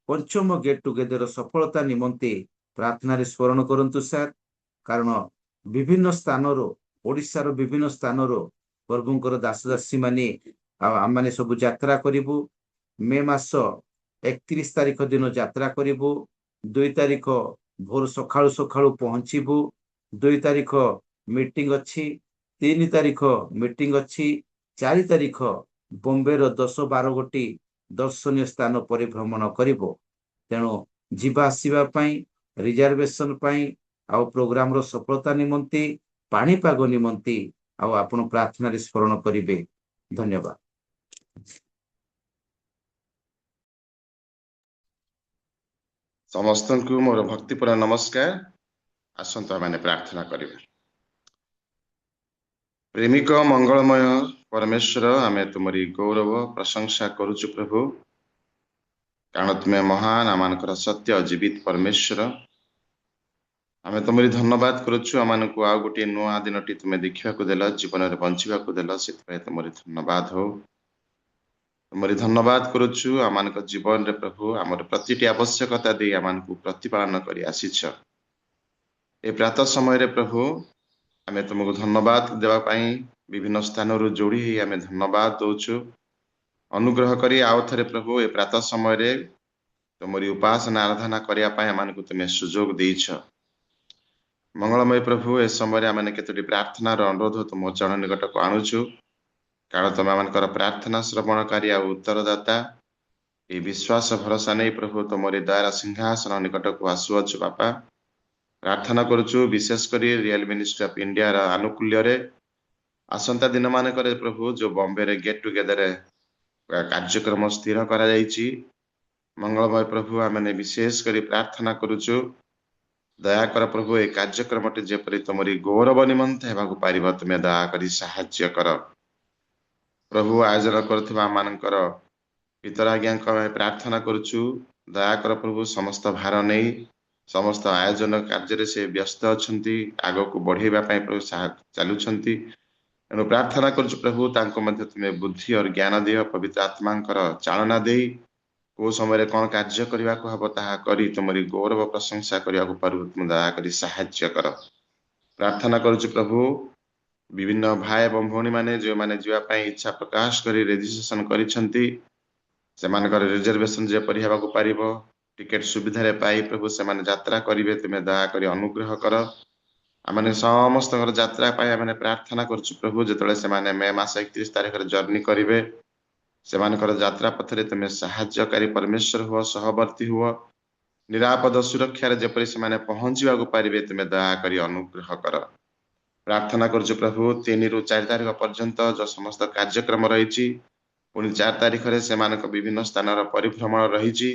ପଞ୍ଚମ ଗେଟ୍ ଟୁଗେଦର ସଫଳତା ନିମନ୍ତେ ପ୍ରାର୍ଥନାରେ ସ୍ମରଣ କରନ୍ତୁ ସାର୍। କାରଣ ବିଭିନ୍ନ ସ୍ଥାନରୁ ଓଡ଼ିଶାର ବିଭିନ୍ନ ସ୍ଥାନରୁ ପ୍ରଭୁଙ୍କର ଦାସଦାସୀ ମାନେ ଆଉ ଆମମାନେ ସବୁ ଯାତ୍ରା କରିବୁ। ମେ ମାସ 31 ତାରିଖ ଦିନ ଯାତ୍ରା କରିବୁ। 2 ତାରିଖ ଭୋର ସକାଳୁ ସକାଳୁ ପହଞ୍ଚିବୁ। 2 ତାରିଖ ମିଟିଂ ଅଛି। 3 ତାରିଖ ମିଟିଂ ଅଛି। 4 ତାରିଖ ବମ୍ବେର 10-12 ଗୋଟି ଦର୍ଶନୀୟ ସ୍ଥାନ ପରିଭ୍ରମଣ କରିବ। ତେଣୁ ଯିବା ଆସିବା ପାଇଁ ରିଜର୍ଭେସନ ପାଇଁ ଆଉ ପ୍ରୋଗ୍ରାମର ସଫଳତା ନିମନ୍ତେ ପାଣିପାଗ ନିମନ୍ତେ ଆଉ ଆପଣ ପ୍ରାର୍ଥନାରେ ସ୍ମରଣ କରିବେ। ଧନ୍ୟବାଦ। ସମସ୍ତଙ୍କୁ ମୋର ଭକ୍ତିପୂର୍ଣ୍ଣ ନମସ୍କାର। ଆସନ୍ତୁ ଆମେ ପ୍ରାର୍ଥନା କରିବା। ପ୍ରେମିକ ମଙ୍ଗଳମୟ ପରମେଶ୍ୱର ଆମେ ତୁମରି ଗୌରବ ପ୍ରଶଂସା କରୁଛୁ ପ୍ରଭୁ। କାରଣ ତୁମେ ମହାନ ଆମମାନଙ୍କର ସତ୍ୟ ଜୀବିତ ପରମେଶ୍ୱର। ଆମେ ତୁମରି ଧନ୍ୟବାଦ କରୁଛୁ ଆମମାନଙ୍କୁ ଆଉ ଗୋଟିଏ ନୂଆ ଦିନଟି ତୁମେ ଦେଖିବାକୁ ଦେଲ ଜୀବନରେ ବଞ୍ଚିବାକୁ ଦେଲ ସେଥିପାଇଁ ତୁମରି ଧନ୍ୟବାଦ ହଉ। तुमरी धन्यवाद करुछु आमानक जीवन रे प्रभु आमर प्रतिटी आवश्यकता दे आमानकु प्रतिपालन करी आसीछ ए प्रातः समय रे प्रभु आमे तुमको धन्यवाद देवा पाई विभिन्न स्थान रु जोड़ी ही आमे धन्यवाद दउछु अनुग्रह करी आउ थरे प्रभु ए प्रातः समय रे तुमरी उपासना आराधना करिया पाई आमानकु तुमे सुजोग देइछ मंगलमय प्रभु ए समय आम केतोटी प्रार्थना अनुरोध तुम चरण निकट को आणुछु कारण तुम आमकर प्रार्थना श्रवणकारी आ उत्तरदाता ये विश्वास भरोसा नहीं प्रभु तुमरी दयार सिंहासन निकट को आसुअछु बापा प्रार्थना करुछु विशेष करी रियल मिनिस्ट्री ऑफ इंडिया रा आनुकूल्य रे आसंता दिन मानक प्रभु जो बॉम्बे रे गेट टुगेदर कार्यक्रम स्थिर करा जायछि मंगलमय प्रभु आमने विशेष करी प्रार्थना करुछु दया कर प्रभु ए कार्यक्रम जेपरी तुमरी गौरव निमंत हेबाकु पारिब तुमे दया करी साहाय्य कर प्रभु आयोजन करथिबा मानकर पितर आज्ञा प्रार्थना करुछु दया कर प्रभु समस्त भार नहीं समस्त आयोजन कार्य से व्यस्त अछंती आगो को बढ़ेबा पई प्रभु चालुछंती एनु प्रार्थना करुछु प्रभु तांको मध्य तुमे बुद्धि और ज्ञान दियो पवित्र आत्मांकर चालना देई को समय कौन कार्य करने को हम ताहा करी तुमरी गौरव प्रशंसा करने को पारु तुम दया करी साहाय्य कर प्रार्थना करुछु प्रभु विभिन्न भाई एवं भौणी माने जो माने जीवा पई इच्छा प्रकाश करी रजिस्ट्रेशन करिसंती सेमानकर रिजर्वेशन जे परि हेबाकु पारिबो टिकेट सुविधा रे पाई प्रभु सेमाने यात्रा करिवे तुमे दया करी अनुग्रह कर आमने समस्त यात्रा पाई आमने प्रार्थना करुछु प्रभु जेतले सेमाने मे मास 31 तारिख रे जर्नी करिवे सेमानकर यात्रा पथरे तुमे साहाय्यकारी परमेश्वर हुआ सहवर्ती हुआ निरापद सुरक्षा रे जेपरि सेमाने पहुंचीबा को पारिबे तुमे दया करी अनुग्रह कर प्रार्थना करुछु प्रभु 3 रु 4 तारिख पर्यंत जो समस्त कार्यक्रम रहिछि पुनि 4 तारिख रे सेमानक विभिन्न स्थान र परिभ्रमण रहिछि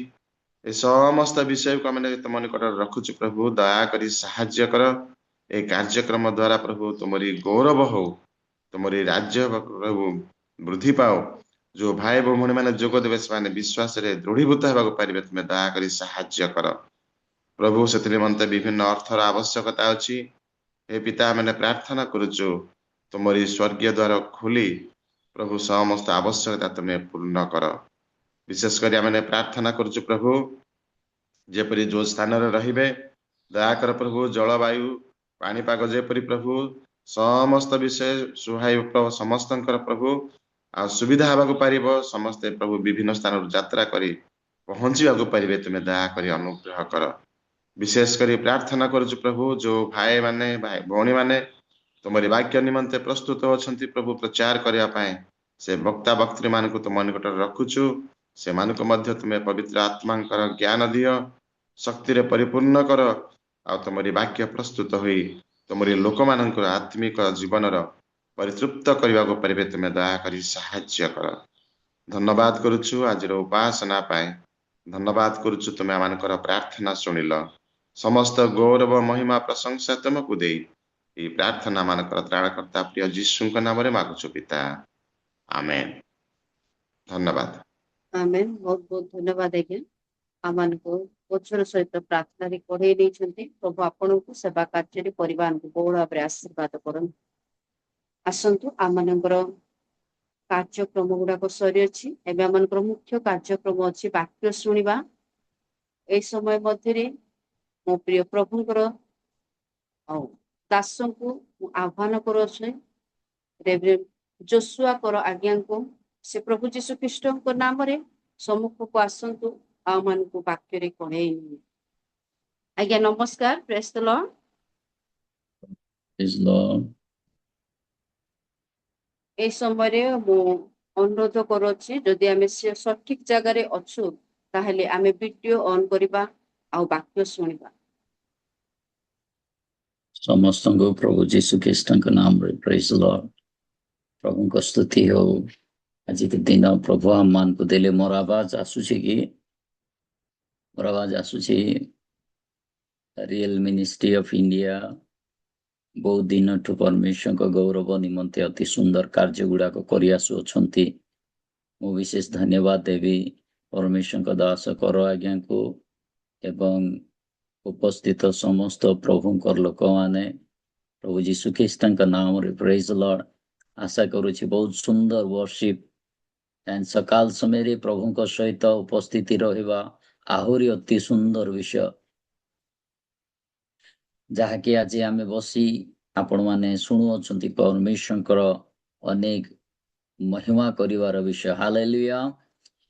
ए समस्त विषय को हमने तुम निकट रखुछु प्रभु दया करी साहाय्य कर ए कार्यक्रम द्वारा प्रभु तुमरी गौरव हो तुमरी राज्य प्रभु वृद्धि पाओ जो भाई भौणी मैंने जोग देवे से विश्वास रे दृढ़ीभूत होगा पारे तुम्हें दया करी साहाय्य कर प्रभु से निमंते विभिन्न अर्थर आवश्यकता अच्छी हे पिता मैंने प्रार्थना करुचु तुमरी स्वर्गीय द्वार खोली प्रभु समस्त आवश्यकता तुम्हें पूर्ण कर विशेषकर मैंने प्रार्थना करुचु प्रभु जेपरी जो स्थान रे दया कर प्रभु जलवायु पाणीपाग जेपरी प्रभु समस्त विषय सुहाई प्रभु समस्त प्रभु आ सुविधा हवा पारिबो समस्ते प्रभु विभिन्न स्थान यात्रा करी पहुंचीबा पारिबे तुमे दया करी अनुग्रह कर विशेष करी प्रार्थना करुछु प्रभु जो भाई माने भाई भौणी माने तुमरी वाक्य निमंते प्रस्तुत अछंती प्रभु प्रचार करिया पाए से वक्ता वक्त्री मान को तुम निकट रखुछु से मान को मध्य तुमे पवित्र आत्मांकर ज्ञान दियो शक्ति रे परिपूर्ण कर आ तुमरी वाक्य प्रस्तुत होई तुमरी लोक मानकर आत्मिक जीवन रो परितृप्त करने को पारे तुम्हें दया करी साहाय्य कर धन्यवाद करुछु आज उपासना पाए धन्यवाद करुछु तुम्हें आमनकर प्रार्थना शुणिल समस्त गौरव महिमा प्रशंसा तुमको दे प्रार्थना मानकर त्राणकर्ता प्रिय जीशु नाम रे मागुछु पिता आमेन धन्यवाद आमेन बहुत बहुत धन्यवाद आज्ञा आमान को पछर सहित प्रार्थना रे पढ़े नहीं प्रभु आपण को सेवा कार्य परिवार को बहुल भाव आशीर्वाद करन आसंतु आमनकर कार्यक्रम गुड़ाक सरी अच्छी एवं आमनकर मुख्य कार्यक्रम अच्छी वाक्य शुणा ए समय मध्य मो प्रिय प्रभुंकर दास को आह्वान करुचे रेवरेंड जोशुआ कर आज्ञा को से प्रभु जीशु ख्रीष्ट नाम रे सम्मुख को आसंतु आ मान को वाक्य रे कहे आज्ञा नमस्कार praise the Lord Praise the Lord. ए समय मु अनुरोध करुच्ची जदि आम सठिक जगार अच्छु ताहले आमे वीडियो ऑन करिबा आ वाक्य शुणिबा समस्त को प्रभु जीशु ख्रीष्ट नाम रे प्रेज द लॉर्ड प्रभु को स्तुति हो आज के दिन प्रभु हम मान को देले मोर आवाज आसुची कि मोर आवाज आसुची रियल मिनिस्ट्री ऑफ इंडिया बहुत दिन ठू परमेश्वर को गौरव निमंते अति सुंदर कार्य गुड़ाक करछंती मु विशेष धन्यवाद देवी परमेश्वर को दास कर आज्ञा को एवं उपस्थित समस्त प्रभु लोक माने प्रभु जीशु ख्रीष्ट नाम रे प्रेज द लॉर्ड आशा करुछि बहुत सुंदर वर्शिप ସକାଳ ସମୟରେ ପ୍ରଭୁଙ୍କ ସହିତ ଉପସ୍ଥିତି ରହିବା ଆହୁରି ଅତି ସୁନ୍ଦର ବିଷୟ, ଯାହାକି ଆଜି ଆମେ ବସି ଆପଣମାନେ ଶୁଣୁଅଛନ୍ତି ପରମେଶ୍ୱରଙ୍କର ଅନେକ ମହିମା କରିବାର ବିଷୟ। ହାଲେଲୁୟା।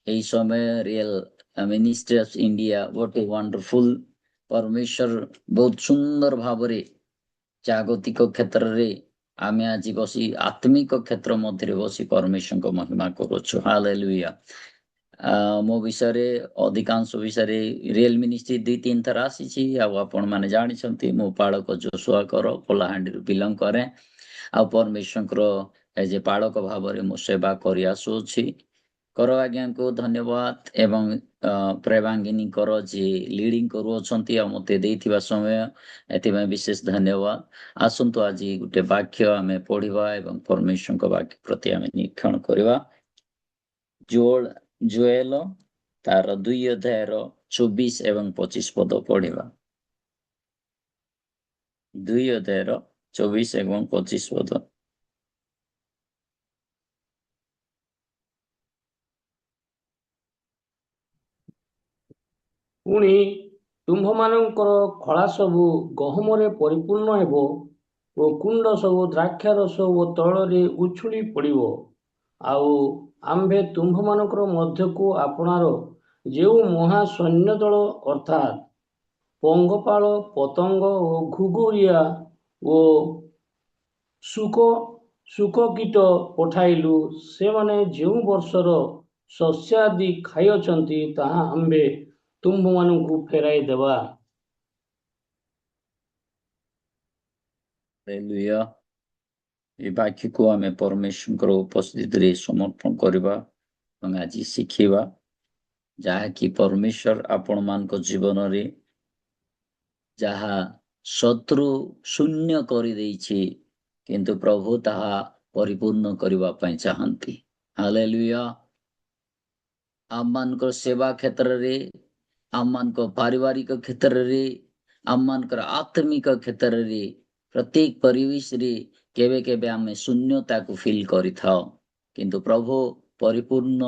ଏହି ସମୟ ରିଏଲ ମିନିଷ୍ଟ୍ରି ଅଫ ଇଣ୍ଡିଆ ଗୋଟେ ୱାଣ୍ଡରଫୁଲ, ପରମେଶ୍ୱର ବହୁତ ସୁନ୍ଦର ଭାବରେ ଜାଗତିକ କ୍ଷେତ୍ରରେ ଆମେ ଆଜି ବସି ଆତ୍ମିକ କ୍ଷେତ୍ର ମଧ୍ୟରେ ବସି ପରମେଶ୍ୱରଙ୍କ ମହିମା କରୁଛୁ। ହାଲେଲୁୟା। ମୋ ବିଷୟରେ ଅଧିକାଂଶ ବିଷୟରେ ରିଏଲ ମିନିଷ୍ଟ୍ରି 2-3 ଥର ଆସିଛି, ଆଉ ଆପଣମାନେ ଜାଣିଛନ୍ତି ମୁଁ ପାଳକ ଯୋଶୁଆ କର କଳାହାଣ୍ଡିରୁ ବିଲଙ୍ଗ କରେ, ଆଉ ପରମେଶ୍ୱରଙ୍କର ଏଜ ଏ ପାଳକ ଭାବରେ ମୁଁ ସେବା କରି ଆସୁଅଛି। କର ଆଜ୍ଞାଙ୍କୁ ଧନ୍ୟବାଦ ଏବଂ ପ୍ରେମାଙ୍ଗିନୀଙ୍କର ଯିଏ ଲିଡିଂ କରୁଅଛନ୍ତି ଆଉ ମତେ ଦେଇଥିବା ସମୟ, ଏଥିପାଇଁ ବିଶେଷ ଧନ୍ୟବାଦ। ଆସନ୍ତୁ ଆଜି ଗୋଟେ ବାକ୍ୟ ଆମେ ପଢିବା ଏବଂ ପରମେଶ୍ୱରଙ୍କ ବାକ୍ୟ ପ୍ରତି ଆମେ ନିରୀକ୍ଷଣ କରିବା। ଜୋଏଲ ତାର 2 ଅଧ୍ୟାୟର 24 ଏବଂ 25 ପଦ ପଢିବା। 2 ଅଧ୍ୟାୟର 24 ଏବଂ 25 ପଦ। ପୁଣି ତୁମ୍ଭମାନଙ୍କର ଖଳା ସବୁ ଗହମରେ ପରିପୂର୍ଣ୍ଣ ହେବ ଓ କୁଣ୍ଡ ସବୁ ଦ୍ରାକ୍ଷାରସ ଓ ତୈଳରେ ଉଛୁଳି ପଡ଼ିବ। ଆଉ ଆମ୍ଭେ ତୁମ୍ଭମାନଙ୍କର ମଧ୍ୟକୁ ଆପଣାର ଯେଉଁ ମହା ସୈନ୍ୟ ଦଳ ଅର୍ଥାତ୍ ପଙ୍ଗପାଳ, ପତଙ୍ଗ ଓ ଘୁଘୁରିଆ ଓ ଶୁକକୀଟ ପଠାଇଲୁ, ସେମାନେ ଯେଉଁ ବର୍ଷର ଶସ୍ୟାଦି ଖାଇଅଛନ୍ତି ତାହା ଆମ୍ଭେ ତୁମ୍ଭମାନଙ୍କୁ ଫେରାଇ ଦେବା। ହାଲେଲୁୟା। ଏ ବାକ୍ୟକୁ ଆମେ ପରମେଶ୍ୱରଙ୍କର ଉପସ୍ଥିତିରେ ସମର୍ପଣ କରିବା ଏବଂ ଆଜି ଶିଖିବା, ଯାହାକି ପରମେଶ୍ୱର ଆପଣମାନଙ୍କ ଜୀବନରେ ଯାହା ଶତ୍ରୁ ଶୂନ୍ୟ କରିଦେଇଛି, କିନ୍ତୁ ପ୍ରଭୁ ତାହା ପରିପୂର୍ଣ୍ଣ କରିବା ପାଇଁ ଚାହାନ୍ତି। ହାଲେଲୁୟା। ଆମମାନଙ୍କର ସେବା କ୍ଷେତ୍ରରେ, ଆମମାନଙ୍କ ପାରିବାରିକ କ୍ଷେତ୍ରରେ, ଆମମାନଙ୍କର ଆତ୍ମିକ କ୍ଷେତ୍ରରେ, ପ୍ରତ୍ୟେକ ପରିବେଶରେ କେବେ କେବେ ଆମେ ଶୂନ୍ୟତାକୁ ଫିଲ୍ କରିଥାଉ, କିନ୍ତୁ ପ୍ରଭୁ ପରିପୂର୍ଣ୍ଣ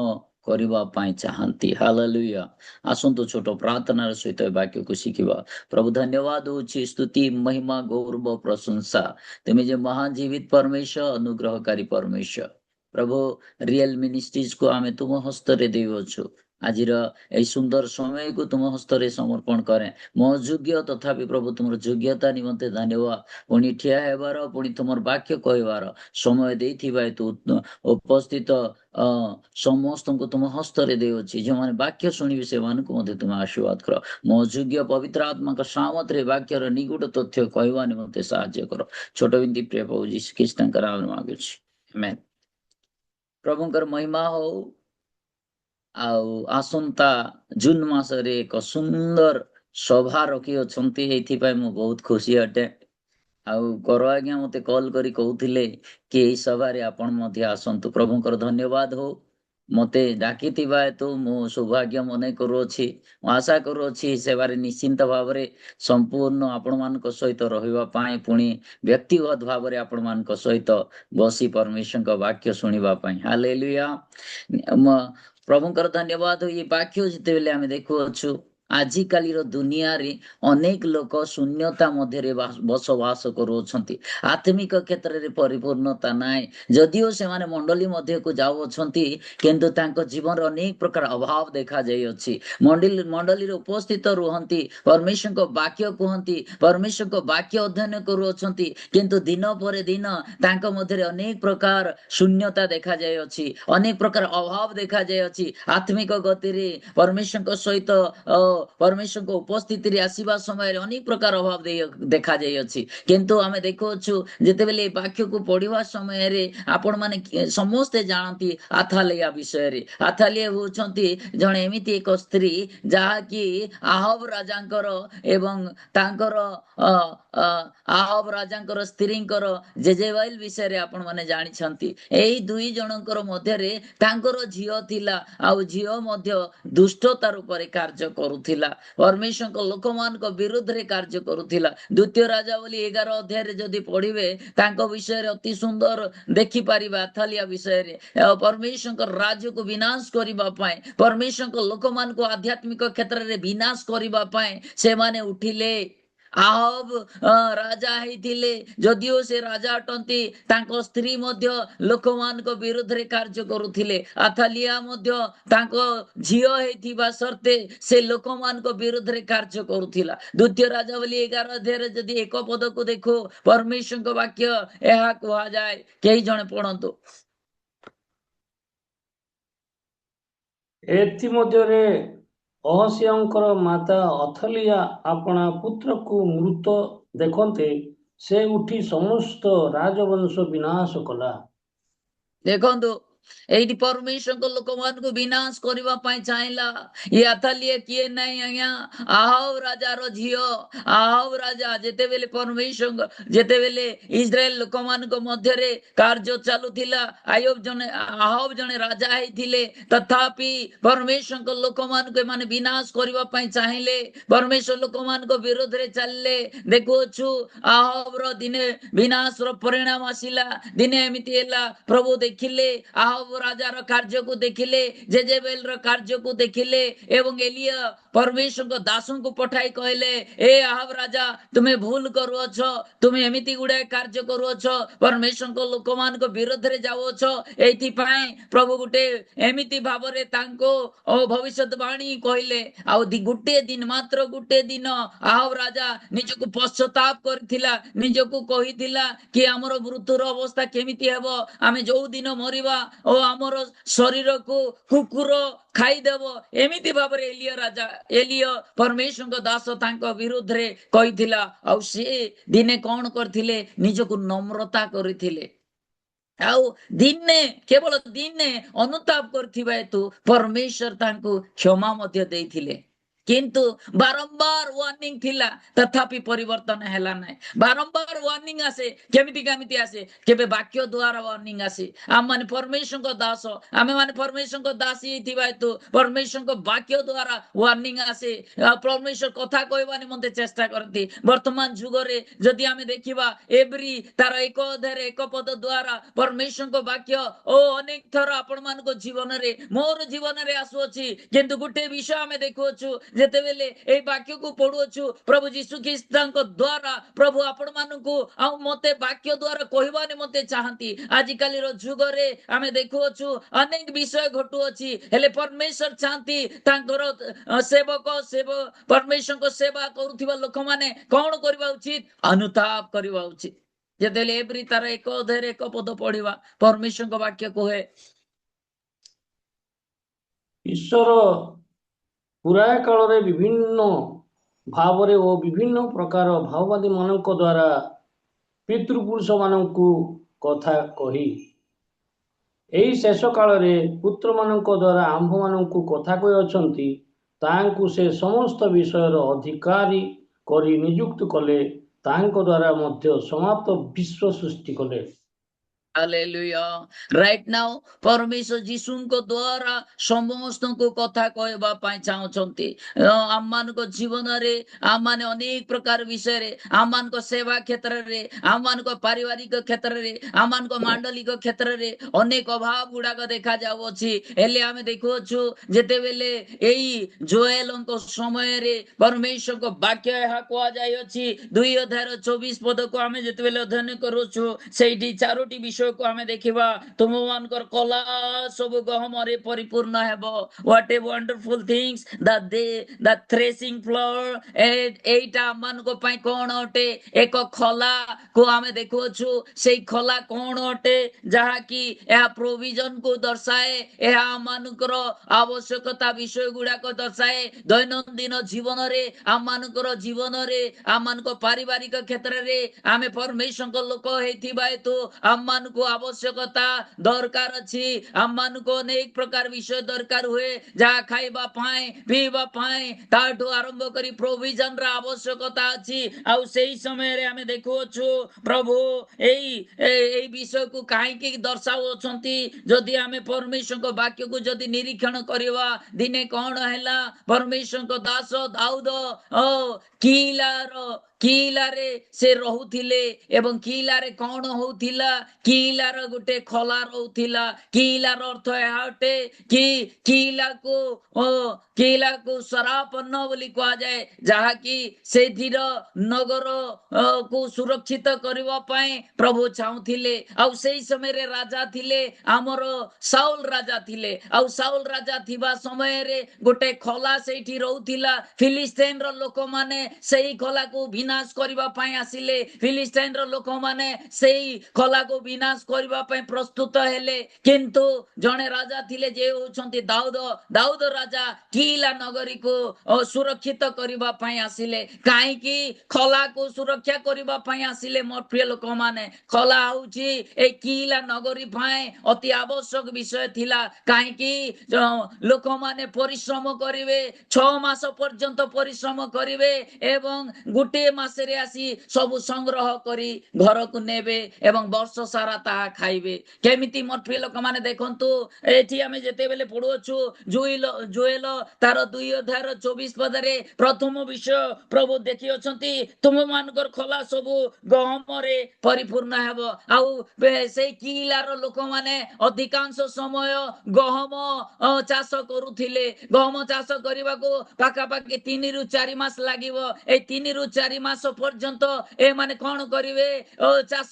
କରିବା ପାଇଁ ଚାହାନ୍ତି। ହାଲେଲୁୟା। ଆସନ୍ତୁ ଛୋଟ ପ୍ରାର୍ଥନାର ସହିତ ଏ ବାକ୍ୟକୁ ଶିଖିବା। ପ୍ରଭୁ ଧନ୍ୟବାଦ ଦଉଛି, ସ୍ତୁତି ମହିମା ଗୌରବ ପ୍ରଶଂସା, ତୁମେ ଯେ ମହାନ ଜୀବିତ ପରମେଶ୍ୱର, ଅନୁଗ୍ରହକାରୀ ପରମେଶ୍ୱର। ପ୍ରଭୁ ରିଏଲ ମିନିଷ୍ଟ୍ରିଜ କୁ ଆମେ ତୁମ ହସ୍ତରେ ଦେଇଅଛୁ। ଆଜିର এই ସୁନ୍ଦର ସମୟକୁ ତୁମ ହସ୍ତରେ ସମର୍ପଣ କରେ। ମୋ ଯୋଗ୍ୟ ତଥାପି ପ୍ରଭୁ ତୁମର ଯୋଗ୍ୟତା ନିମନ୍ତେ ଧନ୍ୟବାଦ। ପୁଣି ଠିଆ ହେବାର, ପୁଣି ତୁମର ବାକ୍ୟ କହିବାର ସମୟ ଦେଇଥିବା ହେତୁ ଉପସ୍ଥିତ ସମସ୍ତଙ୍କୁ ତୁମ ହସ୍ତରେ ଦେଇଅଛି। ଯେଉଁମାନେ ବାକ୍ୟ ଶୁଣିବେ ସେମାନଙ୍କୁ ମଧ୍ୟ ତୁମେ ଆଶୀର୍ବାଦ କର। ମୋ ଯୋଗ୍ୟ ପବିତ୍ର ଆତ୍ମାଙ୍କ ସାମତରେ ବାକ୍ୟର ନିଗୁଡ ତଥ୍ୟ କହିବା ନିମନ୍ତେ ସାହାଯ୍ୟ କର। ଛୋଟ ବିନତି ପ୍ରିୟ ପ୍ରଭୁ ଯୀଶୁ ଖ୍ରୀଷ୍ଟଙ୍କ ନାମରେ ମାଗୁଛି, ଆମେନ୍। ପ୍ରଭୁଙ୍କର ମହିମା ହଉ। ଆଉ ଆସନ୍ତା ଜୁନ ମାସରେ ଏକ ସୁନ୍ଦର ସଭା ରଖିଅଛନ୍ତି, ଏଇଥିପାଇଁ ମୁଁ ବହୁତ ଖୁସି ଅଟେ। ଆଉ କର ଆଜ୍ଞା ମତେ କଲ୍ କରି କହୁଥିଲେ କି ଏଇ ସଭାରେ ଆପଣ ମଧ୍ୟ ଆସନ୍ତୁ। ପ୍ରଭୁଙ୍କର ଧନ୍ୟବାଦ ହଉ, ମତେ ଡାକିଥିବା ହେତୁ ମୁଁ ସୌଭାଗ୍ୟ ମନେ କରୁଅଛି। ମୁଁ ଆଶା କରୁଅଛି ସେବାରେ ନିଶ୍ଚିନ୍ତ ଭାବରେ ସମ୍ପୂର୍ଣ୍ଣ ଆପଣମାନଙ୍କ ସହିତ ରହିବା ପାଇଁ, ପୁଣି ବ୍ୟକ୍ତିଗତ ଭାବରେ ଆପଣମାନଙ୍କ ସହିତ ବସି ପରମେଶ୍ୱରଙ୍କ ବାକ୍ୟ ଶୁଣିବା ପାଇଁ। ହାଲେଲୁୟା। ପ୍ରଭୁଙ୍କର ଧନ୍ୟବାଦ। ଏ ବାକ୍ୟ ଯେତେବେଳେ ଆମେ ଦେଖୁଅଛୁ, ଆଜିକାଲିର ଦୁନିଆରେ ଅନେକ ଲୋକ ଶୂନ୍ୟତା ମଧ୍ୟରେ ବସବାସ କରୁଅଛନ୍ତି। ଆତ୍ମିକ କ୍ଷେତ୍ରରେ ପରିପୂର୍ଣ୍ଣତା ନାହିଁ। ଯଦିଓ ସେମାନେ ମଣ୍ଡଳୀ ମଧ୍ୟକୁ ଯାଉଅଛନ୍ତି, କିନ୍ତୁ ତାଙ୍କ ଜୀବନରେ ଅନେକ ପ୍ରକାର ଅଭାବ ଦେଖାଯାଇଅଛି। ମଣ୍ଡଳୀରେ ଉପସ୍ଥିତ ରୁହନ୍ତି, ପରମେଶ୍ୱରଙ୍କ ବାକ୍ୟ କୁହନ୍ତି, ପରମେଶ୍ୱରଙ୍କ ବାକ୍ୟ ଅଧ୍ୟୟନ କରୁଅଛନ୍ତି, କିନ୍ତୁ ଦିନ ପରେ ଦିନ ତାଙ୍କ ମଧ୍ୟରେ ଅନେକ ପ୍ରକାର ଶୂନ୍ୟତା ଦେଖାଯାଇଅଛି, ଅନେକ ପ୍ରକାର ଅଭାବ ଦେଖାଯାଇଅଛି। ଆତ୍ମିକ ଗତିରେ ପରମେଶ୍ୱରଙ୍କ ସହିତ ପରମେଶ୍ୱରଙ୍କ ଉପସ୍ଥିତିରେ ଆସିବା ସମୟରେ ଅନେକ ପ୍ରକାର ଅଭାବ ଦେଖାଯାଇଅଛି। କିନ୍ତୁ ଆମେ ଦେଖୁଅଛୁ, ଯେତେବେଳେ ଏ ବାକ୍ୟକୁ ପଢିବା ସମୟରେ ଆପଣମାନେ ସମସ୍ତେ ଜାଣନ୍ତି ଆଥାଲିଆ ବିଷୟରେ। ଆଥାଲିଆ ହେଉଛନ୍ତି ଜଣେ ଏମିତି ଏକ ସ୍ତ୍ରୀ ଯାହାକି ଆହବ ରାଜାଙ୍କର ଏବଂ ତାଙ୍କର ଆହବ ରାଜାଙ୍କର ସ୍ତ୍ରୀଙ୍କର ଜେଜେବାଇଲ ବିଷୟରେ ଆପଣମାନେ ଜାଣିଛନ୍ତି। ଏହି 2 ଜଣଙ୍କର ମଧ୍ୟରେ ତାଙ୍କର ଝିଅ ଥିଲା, ଆଉ ଝିଅ ମଧ୍ୟ ଦୁଷ୍ଟତା ରୂପରେ କାର୍ଯ୍ୟ କରୁଥିଲା। କରୁଥିଲା परमेश्वर को लोक मान को विरुद्ध रे कार्य करुथिला द्वितीय राजावली 11 अध्याय रे जदि पढ़िबे तांको विषय रे अति सुंदर देखि परिबा अथालिया विषय रे परमेश्वर को राज्य को विनाश करिबा पाए परमेश्वर को लोक मान को आध्यात्मिक क्षेत्र रे विनाश करिबा पाए से माने उठिले आहब राजा हेतिले जदिओ से राजा अटंती तांको स्त्री मध्य लोकमान को विरुद्ध रे कार्य करुथिले अथालिया मध्य तांको झियो हेतिबा सर्ते से लोकमान को विरुद्ध रे कार्य करुथिला द्वितीय राजावली 11 अध्याय रे जदि एक पद को देखो परमेश्वर को वाक्य एहा कहा जाए केही जणे पढंतु एथि मध्यरे अहस्यंकर माता अथलिया अपना पुत्र को मृत देखते से उठी समस्त राजवंश विनाश कला देखंतु एठी परमेश्वर को लोक मान को विनाश करबा पई चाहेला ये अथलिए किए नहीं आया आहव राजा रो झियो आहव राजा जेते बेले परमेश्वर जेते बेले इस्राएल लोक मान को मध्य रे कार्य चालुथिला आयोब जने आहव जने राजा हेथिले तथापि परमेश्वर को लोक मान को माने विनाश करबा पई चाहेले परमेश्वर लोक मान को विरोध रे चलले देखो छु आहव रो दिने विनाश रो परिणाम आसिला दिने एमिति हैला प्रभु देखिले आहव राजा रो कार्य को देखिले जेजेबेल रो कार्य को देखिले एवं एलिया परमेश्वर को दासों को पठाई कहले ए आहव राजा तुम्हें भूल करूअछ तुम्हें एमिति गुडे कार्य करूअछ परमेश्वर को लोक मान को विरोध रे जाओछ एथि पई प्रभु गुटे एमिति भाबरे तांको ओ भविष्यवाणी कहले आ गुटे दिन मात्र गुटे दिन आहव राजा निजको पश्चाताप करथिला निजको कहिथिला कि हमर मृत्युर अवस्था केमिति हेबो आमे जो दिन मरिबा ओ हमर शरीर को कुकुर खाईदेव एमिति भाबरे एलिया राजा एलिया परमेश्वर को दास तांको विरुद्ध रे कहिथिला आ से दिने कोन करथिले निजको नम्रता करथिले आउ दिने केवल दिने अनुताप करथिबा हेतु परमेश्वर तांको क्षमा मध्य देथिले किंतु बारंबार वार्निंग थिला तथापि परिवर्तन हैला नै बारंबार वार्निंग आसे केमिति आसे केबे वाक्य द्वारा वार्निंग आसे हम माने परमेश्वर को दास आमे माने परमेश्वर को दासी थिबा हेतु परमेश्वर को वाक्य द्वारा वार्निंग आसे परमेश्वर कथा कहबा निमंते चेष्टा करती वर्तमान जुग रे जदि आमे देखिबा एवरी तार एक अध्याय एक पद द्वारा परमेश्वर को वाक्य ओ अनेक थर आपण मान को जीवन रे मोर जीवन रे आसुअछि किंतु गुटे विषय आमे देखुछु जेते बेले ए वाक्य को पढुछु प्रभु यीशु ख्रीस्तन को द्वारा प्रभु आपण मानकु आ मते वाक्य द्वारा कहबा निमंते चाहंती आज काली रो जुग रे आमे देखुछु अनेक विषय घटुअछि हेले परमेश्वर चाहंती तांकर सेवक परमेश्वर को सेवा करूथिबा लोक माने कोन करबा उचित अनुताप करबा उचित जेतेले एवरी तार एक अध्याय एक पद पढिबा परमेश्वर को वाक्य कहे ईश्वर पुराय काल रे विभिन्न भावरे ओ विभिन्न प्रकार भाववादी मानक द्वारा पितृपुरुष मानकु कथा कही एई शेष काल रे पुत्र मानक द्वारा आंभ मानकु कथा कहि अछंती तांकु से समस्त विषयर अधिकारी करी नियुक्त कले तांको द्वारा मध्य समाप्त विश्व सृष्टि कले हालेलुया राइट नाउ परमेश्वर जीसु को द्वारा समस्त को कथा कहबा पई चाहउछंती आमान को जीवन रे आमान अनेक प्रकार विषय रे आमान को सेवा क्षेत्र रे आमान को पारिवारिक क्षेत्र रे आमान को मांडलिक क्षेत्र रे अनेक अभाव गुडा को देखा जाउछि एले हमें देखुछु जेते बेले एई जोएल को समय रे परमेश्वर को वाक्य एहा कोआ जाय अछि 2 अध्याय 24 पद को हमें जेते बेले अध्ययन करूछु सेठी चारोटी विषय को हमें देखिबा तुम मानकर कला सब गहम रे परिपूर्ण हेबो what a wonderful things the threshing floor एटा मान को पई कोन अटे एक खला को हमें देखुछु सेई खला कोन अटे जहा कि एहा प्रोविजन को दर्शाए एहा मानकर आवश्यकता विषय गुडा को दर्शाए दैनंदिन जीवन रे आमानकर जीवन रे आमान को पारिवारिक क्षेत्र रे आमे परमेश्वर को लोक हेथिबा हेतु आमान को आवश्यकता दरकार अछि आम मान को अनेक प्रकार विषय दरकार हुए जहाँ खाइबा पाए पीबा पाए ताठू आरंभ करी प्रोविजन रा आवश्यकता अछि आउ सेही समय रे हमें देखुछु प्रभु एई विषय को काहेकि दर्शाउछंती जदि आमे परमेश्वर को वाक्य को जदि निरीक्षण करिवा दिने कौन हैला परमेश्वर को दास दाऊद किलारे से रहुथिले एवं किलारे कौन होउथिला किलार गुटे खला रहुथिला किलार अर्थ एहाटे कि किला को सरापन्न बोली कहा जाए जहा कि सेथिर नगर को सुरक्षित करबा पई प्रभु चाहुथिले आउ सेही समय रे राजा थिले हमर साउल राजा थिले आउ साउल राजा थिबा समय रे गोटे खला सेठी रहुथिला फिलिस्तीन रो लोक माने सेही खला को विनाश करबा पई आसिले फिलिस्तीन रो लोक माने सेही खला को विनाश करबा पई प्रस्तुत हेले किंतु जणे राजा थिले जे होचंती दाऊद राजा किला नगरी को सुरक्षित करबा पई आसिले काहे कि खला को सुरक्षा करबा पई आसिले मोर प्रिय लोक माने खला होची ए किला नगरी पई अति आवश्यक विषय थिला काहे कि लोक माने परिश्रम करिवे 6 मास पर्यंत परिश्रम करिवे एवं गुटे मासरे आसी सब संग्रह करी घर को नेबे एवं वर्ष सारा ताहा खाइबे केमिति मोर प्रिय लोक माने देखंतु एठी हमें जेते बेले पढुछु जोएल तार 2 अध्याय 24 पदरे प्रथम विषय प्रभु देखि अछंती तुम मानकर खला सब गहम रे परिपूर्ण हेबो आउ से किलार लोक माने अधिकांश समय गहम चाष करूथिले गहम चाष करबा को पाका पाकी 3 रु 4 मास लागिवो ए 3 रु 4 मास पर्यंत ए माने कोन करिवे चाष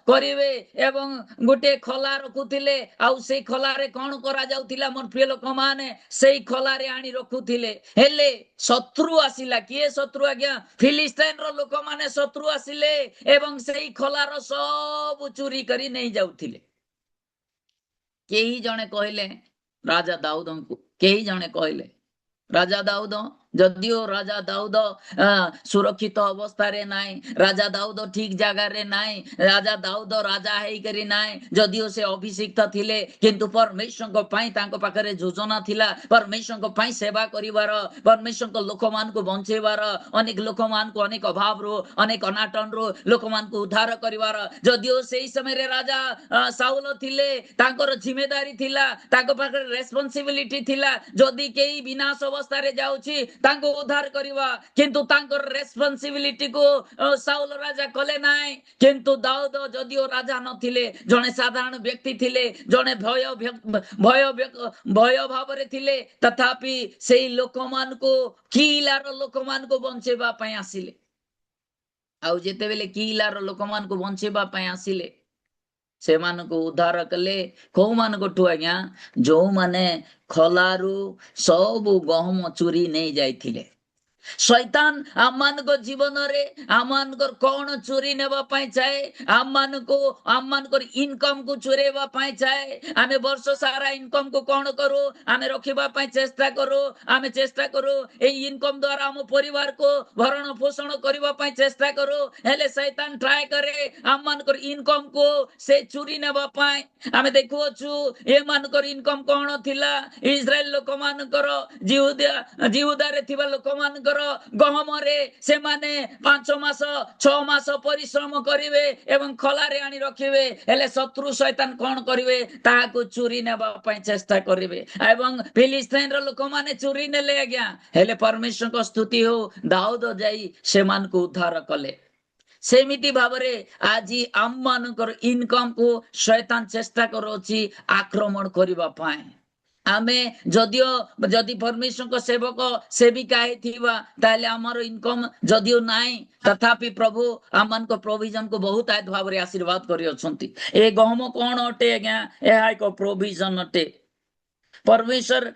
करिवे एवं गोटे खला रखुथिले आउ से खला रे कोन करा जाउथिला मोर प्रिय लोक माने सेई खला रे आनी रखुथिले हेले शत्रु आसिला किए शत्रु आज्ञा फिलिस्तीन रो लोक माने शत्रु आसिले एवं सेई खला रो सब चोरी करी नहीं जाउथिले केही जणे कहले राजा दाऊद को केही जणे कहले राजा दाऊद जदियो राजा दाऊद सुरक्षित अवस्था रे नाई राजा दाऊद ठीक जगह रे नाई राजा दाऊद राजा हेई करी नाई जदियो से अभिषिक्त थिले किंतु परमेश्वर को पाई तांको पाखरे योजना थिला परमेश्वर को पाई सेवा करिवार परमेश्वर को लोक मान को बंचेवार अनेक लोक मान को अनेक अभाव रो अनेक अनाटन रो लोक मान को उद्धार करिवार जदियो सेही समय रे राजा साउल थिले तांकर जिम्मेदारी थिला तांको पाखरे रेस्पोंसिबिलिटी थिला जदि केही विनाश अवस्था रे जाउची तांको उद्धार करिवा किंतु तांकर रेस्पोंसिबिलिटी को साउल राजा कले नाय किंतु दाऊद जदियो राजा नथिले जणे साधारण व्यक्ति थिले जणे भय भाव रे थिले तथापि सेही लोकमान को किलार लोकमान को बंचेबा पई आसिले आउ जेते बेले किलार लोकमान को बंचेबा पई आसिले से मान को उद्धार कले को मान को आज्ञा जो माने खलारू सब गहम चोरी नहीं जाइथिले शैतान आमान को जीवन रे आमान को कौन चोरी नेबा पाई चाहे आमान को इनकम को चोरेबा पाई चाहे आमे वर्ष सारा इनकम को कौन करू आमे रखिबा पाई चेष्टा करू ए इनकम द्वारा हम परिवार को भरण पोषण करबा पाई चेष्टा करू हेले शैतान ट्राई करे आमान को इनकम को से चोरी नेबा पाई आमे देखुछु ए मान को इनकम कौन थिला इस्राएल लोक मान कर जिहुदा रे थिबा लोक मान गहम रे से माने 5 मास 6 मास परिश्रम करिवे एवं खला रे आनी रखिवे हेले शत्रु शैतान कोन करिवे ताको चोरी नेबा पई चेष्टा करिवे एवं फिलिस्तीन रो लोक माने चोरी नेले आज्ञा हेले परमेश्वर को स्तुति हो दाऊद जाई से मान को उद्धार कले सेमिति भावरे आजी आम मानकर इनकम को शैतान चेष्टा करोची आक्रमण करिबा पाए आमे जदि परमेश्वर को सेवक सेविका हेथिबा ताले हमर इनकम जदियो नाई तथापि प्रभु आमान को प्रोविजन को बहुत आयत भाव रे आशीर्वाद करि अछंती ए गहम कोन अटे आज्ञा एहा एक प्रोविजन अटे परमेश्वर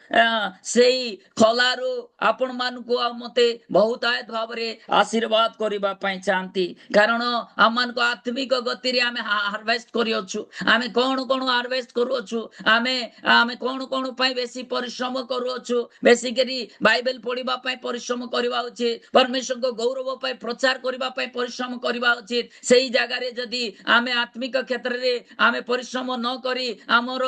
सेई खलारू आपण मानकु आ मते बहुत आयत भावरे आशीर्वाद करिबा पई चाहती कारण हम मान को आत्मिक गति रे आमे हार्वेस्ट करियोछु आमे कोन कोन हार्वेस्ट करूछु आमे आमे कोन कोन पई बेसी परिश्रम करूछु बेसी करी बाइबल पढिबा पई परिश्रम करिबा उचित परमेश्वर को गौरव पई प्रचार करिबा पई परिश्रम करिबा उचित सेई जगह रे जदी आमे आत्मिक क्षेत्र रे आमे परिश्रम न करी हमर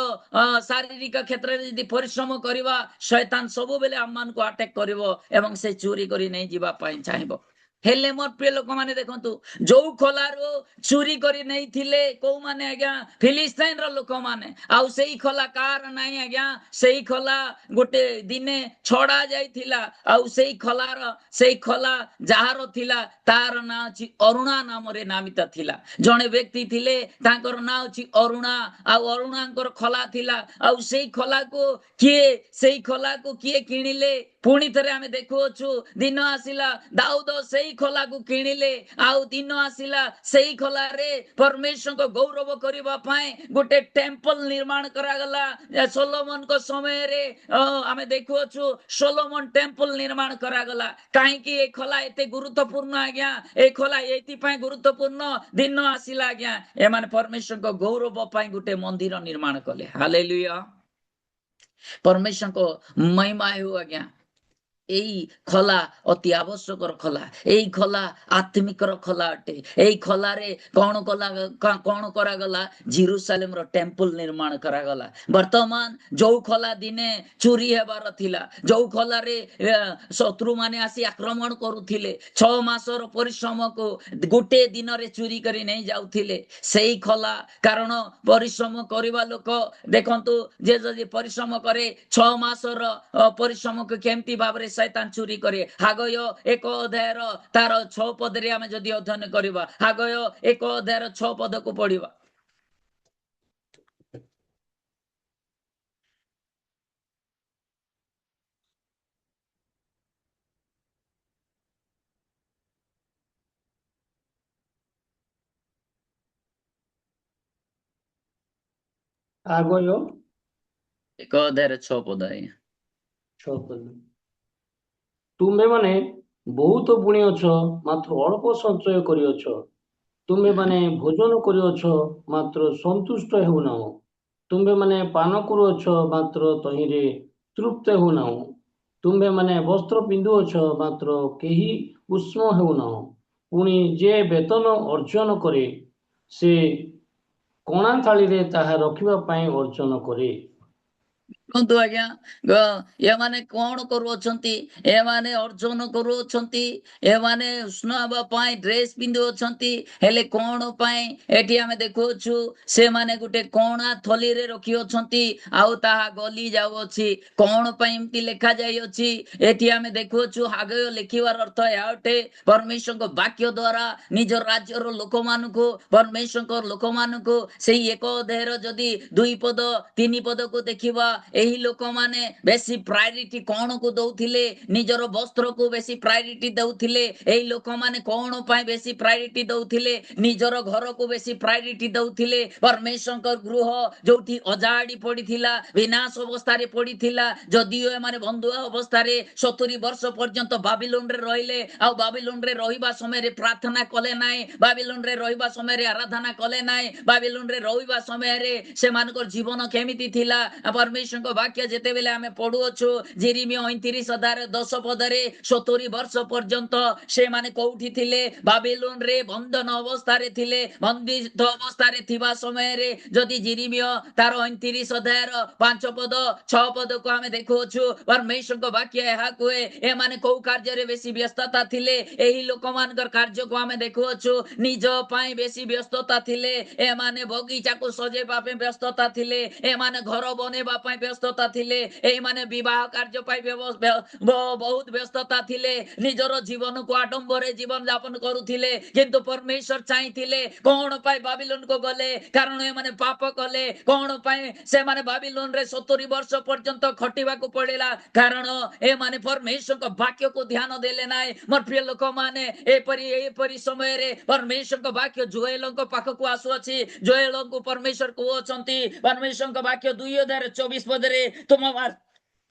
शारीरिक क्षेत्र रे जदी परिश्रम करिबा शैतान सब बेले हम मान को अटैक करिवो एवं से चोरी करी नै जिबा पई चाहिबो हेले मोर प्रिय लोक माने देखंतु जो खोलारो चोरी करी नै थिले को माने आज्ञा फिलिस्तीन रो लोक माने आउ सेई खोला कार नै आज्ञा सेई खोला गोटे दिने छड़ा जाइथिला आउ सेई खोला जहारो थिला तार ना अछि अरुणा नाम रे नामित थिला जणे व्यक्ति थिले तांकर ना अछि अरुणा आउ अरुणांकर खोला थिला आउ सेई खोला को किए किनिले पुणी थरे आमे देखुछु दिन आसिला दाऊद सेई खोला को किनिले आउ दिन आसिला सेई खोला रे परमेश्वर को गौरव करिबा पाए गोटे टेम्पल निर्माण करा गला सोलोमन को समय रे आमे देखुछु सोलोमन टेम्पल निर्माण करा गला काहे कि ए खोला एते गुरुत्वपूर्ण आज्ञा ए खोला एति पाए गुरुत्वपूर्ण दिन आसिला आज्ञा ए माने परमेश्वर को गौरव पाए गोटे मंदिर निर्माण कले हालेलुया परमेश्वर को महिमा हो आज्ञा एई खोला अति आवश्यक खोला एई खोला आत्मिक खोला अटे एई खोला रे कौन करा गला जेरूशलेम रो टेम्पल निर्माण करा गला वर्तमान जो खोला दिने चोरी हेबार थिला जो खोला रे शत्रु माने आसी आक्रमण करूथिले 6 मासर परिश्रम को गोटे दिन रे चोरी करी नै जाउथिले सेई खोला कारण परिश्रम करिबा लोक देखंतु जे जदी परिश्रम करे 6 मासर परिश्रम को केमती भाबरे शैतान चोरी करे हागय 1 अध्यायर तार 6 पद रे आमे जदी अध्ययन करिबा हागय 1 अध्यायर 6 पद को पढिबा ଆଗୟ 1 अध्यायर 6 पद है 6 ପଦ ତୁମେ ମାନେ ବହୁତ ବୁଣିଅଛ ମାତ୍ର ଅଳ୍ପ ସଞ୍ଚୟ କରିଅଛ ତୁମେ ମାନେ ଭୋଜନ କରିଅଛ ମାତ୍ର ସନ୍ତୁଷ୍ଟ ହେଉନାହ ତୁମେ ମାନେ ପାନ କରୁଅଛ ମାତ୍ର ତହିଁରେ ତୃପ୍ତ ହେଉନାହ ତୁମେ ମାନେ ବସ୍ତ୍ର ପିନ୍ଧୁଅଛ ମାତ୍ର କେହି ଉଷ୍ମ ହେଉନାହ ପୁଣି ଯେ ବେତନ ଅର୍ଜନ କରେ ସେ କଣା ଥାଳିରେ ତାହା ରଖିବା ପାଇଁ ଅର୍ଜନ କରେ ଦେଖନ୍ତୁ ଆଜ୍ଞା ଏ ମାନେ କଣ କରୁଅଛନ୍ତି ଏ ମାନେ ଅର୍ଜନ କରୁଅଛନ୍ତି ଏ ମାନେ ଉଷ୍ଣ ହେବା ପାଇଁ ଡ୍ରେସ ପିନ୍ଧୁଅଛନ୍ତି ହେଲେ କଣ ପାଇଁ ଏଠି ଆମେ ଦେଖୁଅଛୁ ସେମାନେ ଗୋଟେ କଣା ଥଲିରେ ରଖିଅଛନ୍ତି ଆଉ ତାହା ଗଲି ଯାଉଅଛି କଣ ପାଇଁ ଏମିତି ଲେଖା ଯାଇଅଛି ଏଠି ଆମେ ଦେଖୁଅଛୁ ହାଗୟ ଲେଖିବାର ଅର୍ଥ ଏହା ଅଟେ परमेश्वर वाक्य द्वारा निज राज्यर लोकमानकु परमेश्वर लोकमानकु सेही 1 अध्यायर जदी 2 पद 3 पद को देखिबा एही लोक माने बेसी प्रायोरिटी कोन को दउथिले निजर वस्त्र को बेसी प्रायोरिटी दउथिले एही लोक माने कोन पय बेसी प्रायोरिटी दउथिले निजर घर को बेसी प्रायोरिटी दउथिले परमेश्वर गृह जोठी अजाडी पडिथिला विनाश अवस्था रे पडिथिला जदियो ए माने बंधु अवस्था रे 70 वर्ष पर्यंत बाबिलोन रे रहिले आ बाबिलोन रे रहिबा समय रे प्रार्थना कले नाय बाबिलोन रे रहिबा समय रे आराधना कले नाय बाबिलोन रे रहिबा समय रे से मानकर जीवन केमिति थिला परमेश्वर को वाक्य जेते बेले आमे पढुअछु जेरेमिया 29 अध्याय 10 पद रे 70 वर्ष पर्यंत से माने कोठी थिले बाबिलोन रे बंधन अवस्था रे थिले बंदित अवस्था रे थिबा समय रे जदि जेरेमिया तार 29 अध्याय 5 पद 6 पद को आमे देखुअछु परमेश्वर को वाक्य एहा कुए ए माने को कार्य रे बेसी व्यस्तता थिले एही लोक मानकर कार्य को आमे देखुअछु निज पाई बेसी व्यस्तता थिले ए माने बगीचा को सजेबा पे व्यस्तता थिले ए माने घर बनेबा पाई व्यस्तता थिले ए माने विवाह कार्य पाई बहुत व्यस्तता थिले निजर जीवन को आडंबरे जीवन यापन करूथिले किंतु परमेश्वर चाहिथिले कोन पाई बाबिलोन को गले कारण ए माने पाप कले कोन पाई से माने बाबिलोन रे 70 वर्ष पर्यंत खटिबा को पड़ेला कारण ए माने परमेश्वर को वाक्य को ध्यान देले नाय मोर प्रिय लोक माने ए परी समय रे परमेश्वर को वाक्य जोएल को पाख को आसु अछि जोएल को परमेश्वर को अछंती परमेश्वर को वाक्य 2 अध्याय 24 पद ପଦରେ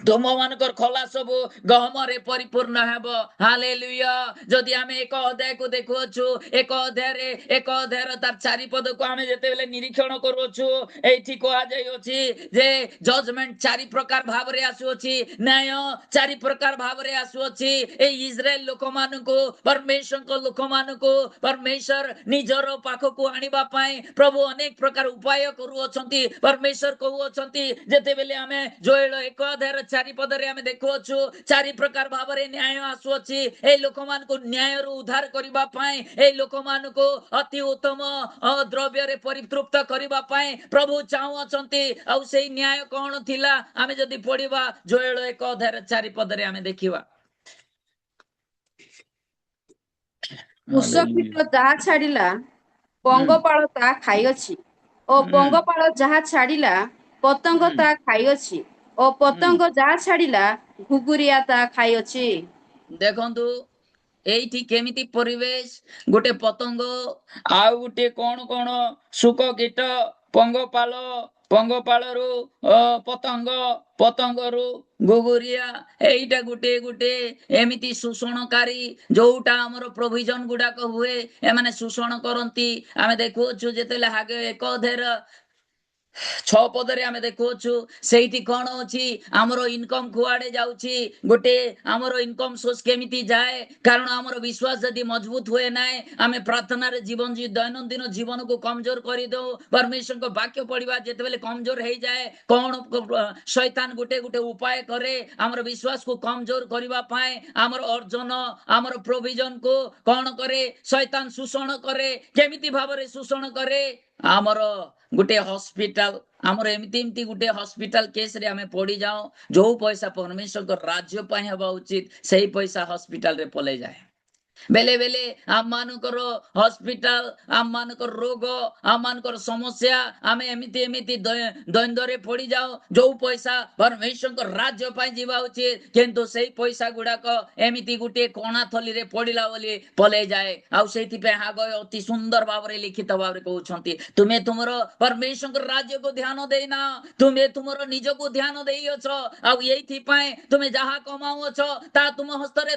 ତୁମ ମାନଙ୍କର ଖୋଲା ସବୁ ଗହମରେ ପରିପୂର୍ଣ୍ଣ ହେବ। ହାଲେଲୁୟା। ଯଦି ଆମେ ଏକ ଅଧ୍ୟାୟକୁ ଦେଖୁଅଛୁ, ଏକ ଅଧ୍ୟାୟର ତାର ଚାରିପଦକୁ ଆମେ ଯେତେବେଳେ ନିରୀକ୍ଷଣ କରୁଅଛୁ, ଏଇଠି କୁହାଯାଇଅଛି ଯେ ଜଜମେଣ୍ଟ ଚାରି ପ୍ରକାର ଭାବରେ ଆସୁଅଛି, ନ୍ୟାୟ ଚାରି ପ୍ରକାର ଭାବରେ ଆସୁଅଛି। ଏଇ ଇସ୍ରାଏଲ ଲୋକମାନଙ୍କୁ, ପରମେଶ୍ୱରଙ୍କ ଲୋକମାନଙ୍କୁ ପରମେଶ୍ୱର ନିଜର ପାଖକୁ ଆଣିବା ପାଇଁ ପ୍ରଭୁ ଅନେକ ପ୍ରକାର ଉପାୟ କରୁଅଛନ୍ତି। ପରମେଶ୍ୱର କହୁଅଛନ୍ତି, ଯେତେବେଳେ ଆମେ ଜୋଏଲ 1 ଚାରିପଦରେ ଆମେ ଦେଖୁଅଛୁ, ଚାରି ପ୍ରକାର ଭାବରେ ନ୍ୟାୟ ଆସୁଅଛି। ଏଇ ଲୋକମାନଙ୍କୁ ନ୍ୟାୟରୁ ଉଦ୍ଧାର କରିବା ପାଇଁ, ଏଇ ଲୋକମାନଙ୍କୁ ଅତି ଉତ୍ତମ ଦ୍ରବ୍ୟରେ ପରିତୃପ୍ତ କରିବା ପାଇଁ ପ୍ରଭୁ ଚାହୁଁଅଛନ୍ତି। ଆଉ ସେଇ ନ୍ୟାୟ କଣ ଥିଲା? ଆମେ ଯଦି ପଢିବା ଜୋଏଲ 1 ଚାରିପଦରେ ଆମେ ଦେଖିବା, କୃଷକ ଯାହା ଛାଡ଼ିଲା ପଙ୍ଗପାଳ ତାହା ଖାଇଅଛି, ଓ ପଙ୍ଗପାଳ ଯାହା ଛାଡ଼ିଲା ପତଙ୍ଗ ତାହା ଖାଇଅଛି, ଓ ପତଙ୍ଗ ଯାହା ଛାଡ଼ିଲା ଘୁଗୁରିଆ ତାହା ଖାଇଅଛି। ଦେଖନ୍ତୁ ଏଇଠି କେମିତି ପରିବେଶ, ଗୋଟେ ପତଙ୍ଗ, ଆଉ ଗୋଟେ କଣ ଶୁକ କୀଟ, ପଙ୍ଗପାଳରୁ ପତଙ୍ଗରୁ ଗୁଗୁରିଆ, ଏଇଟା ଗୋଟେ ଏମିତି ଶୋଷଣକାରୀ, ଯୋଉଟା ଆମର ପ୍ରୋଭିଜନ ଗୁଡାକ ହୁଏ, ଏମାନେ ଶୋଷଣ କରନ୍ତି। ଆମେ ଦେଖୁଅଛୁ ଯେତେବେଳେ ହାଗେ 1:6 ଆମେ ଦେଖୁଅଛୁ, ସେଇଠି କଣ ଅଛି, ଆମର ଇନକମ କୁଆଡେ ଯାଉଛି, ଗୋଟେ ଆମର ଇନକମ ସୋର୍ସ କେମିତି ଯାଏ। କାରଣ ଆମର ବିଶ୍ୱାସ ଯଦି ମଜବୁତ ହୁଏ ନାହିଁ, ଆମେ ପ୍ରାର୍ଥନାରେ ଦୈନନ୍ଦିନ ଜୀବନକୁ କମଜୋର କରିଦଉ। ପରମେଶ୍ୱରଙ୍କ ବାକ୍ୟ ପଢିବା ଯେତେବେଳେ କମଜୋର ହେଇଯାଏ, କଣ ଶୈତାନ ଗୋଟେ ଉପାୟ କରେ ଆମର ବିଶ୍ୱାସକୁ କମଜୋର କରିବା ପାଇଁ। ଆମର ଅର୍ଜନ, ଆମର ପ୍ରୋଭିଜନକୁ କଣ କରେ? ଶୈତାନ ଶୋଷଣ କରେ। କେମିତି ଭାବରେ ଶୋଷଣ କରେ? ଆମର ଗୋଟେ ହସ୍ପିଟାଲ, ଆମର ଏମିତି ଗୋଟେ ହସ୍ପିଟାଲ କେସରେ ଆମେ ପଡିଯାଉ, ଯୋଉ ପଇସା ପରମେଶ୍ୱରଙ୍କ ରାଜ୍ୟ ପାଇଁ ହେବା ଉଚିତ, ସେଇ ପଇସା ହସ୍ପିଟାଲରେ ପଳେଇ ଯାଏ। ବେଲେ ବେଲେ ଆମମାନଙ୍କର ହସ୍ପିଟାଲ, ଆମମାନଙ୍କର ରୋଗ, ଆମମାନଙ୍କର ସମସ୍ୟା, ଆମେ ଏମିତି ଦ୍ୱନ୍ଦ୍ୱରେ ପଡିଯାଉ, ଯୋଉ ପଇସା ପରମେଶ୍ୱରଙ୍କ ରାଜ୍ୟ ପାଇଁ ଯିବା ଉଚିତ, କିନ୍ତୁ ସେଇ ପଇସା ଗୁଡାକ ଏମିତି ଗୋଟେ କଣା ଥଲିରେ ପଡିଲା ବୋଲି ପଳେଇ ଯାଏ। ଆଉ ସେଇଥିପାଇଁ ହାଗୟ ଅତି ସୁନ୍ଦର ଭାବରେ ଲିଖିତ ଭାବରେ କହୁଛନ୍ତି, ତୁମେ ତୁମର ପରମେଶ୍ୱରଙ୍କ ରାଜ୍ୟକୁ ଧ୍ୟାନ ଦେଇନା, ତୁମେ ତୁମର ନିଜକୁ ଧ୍ୟାନ ଦେଇଅଛ। ଆଉ ଏଇଥିପାଇଁ ତୁମେ ଯାହା କମାଉଅଛ ତା ତୁମ ହସ୍ତରେ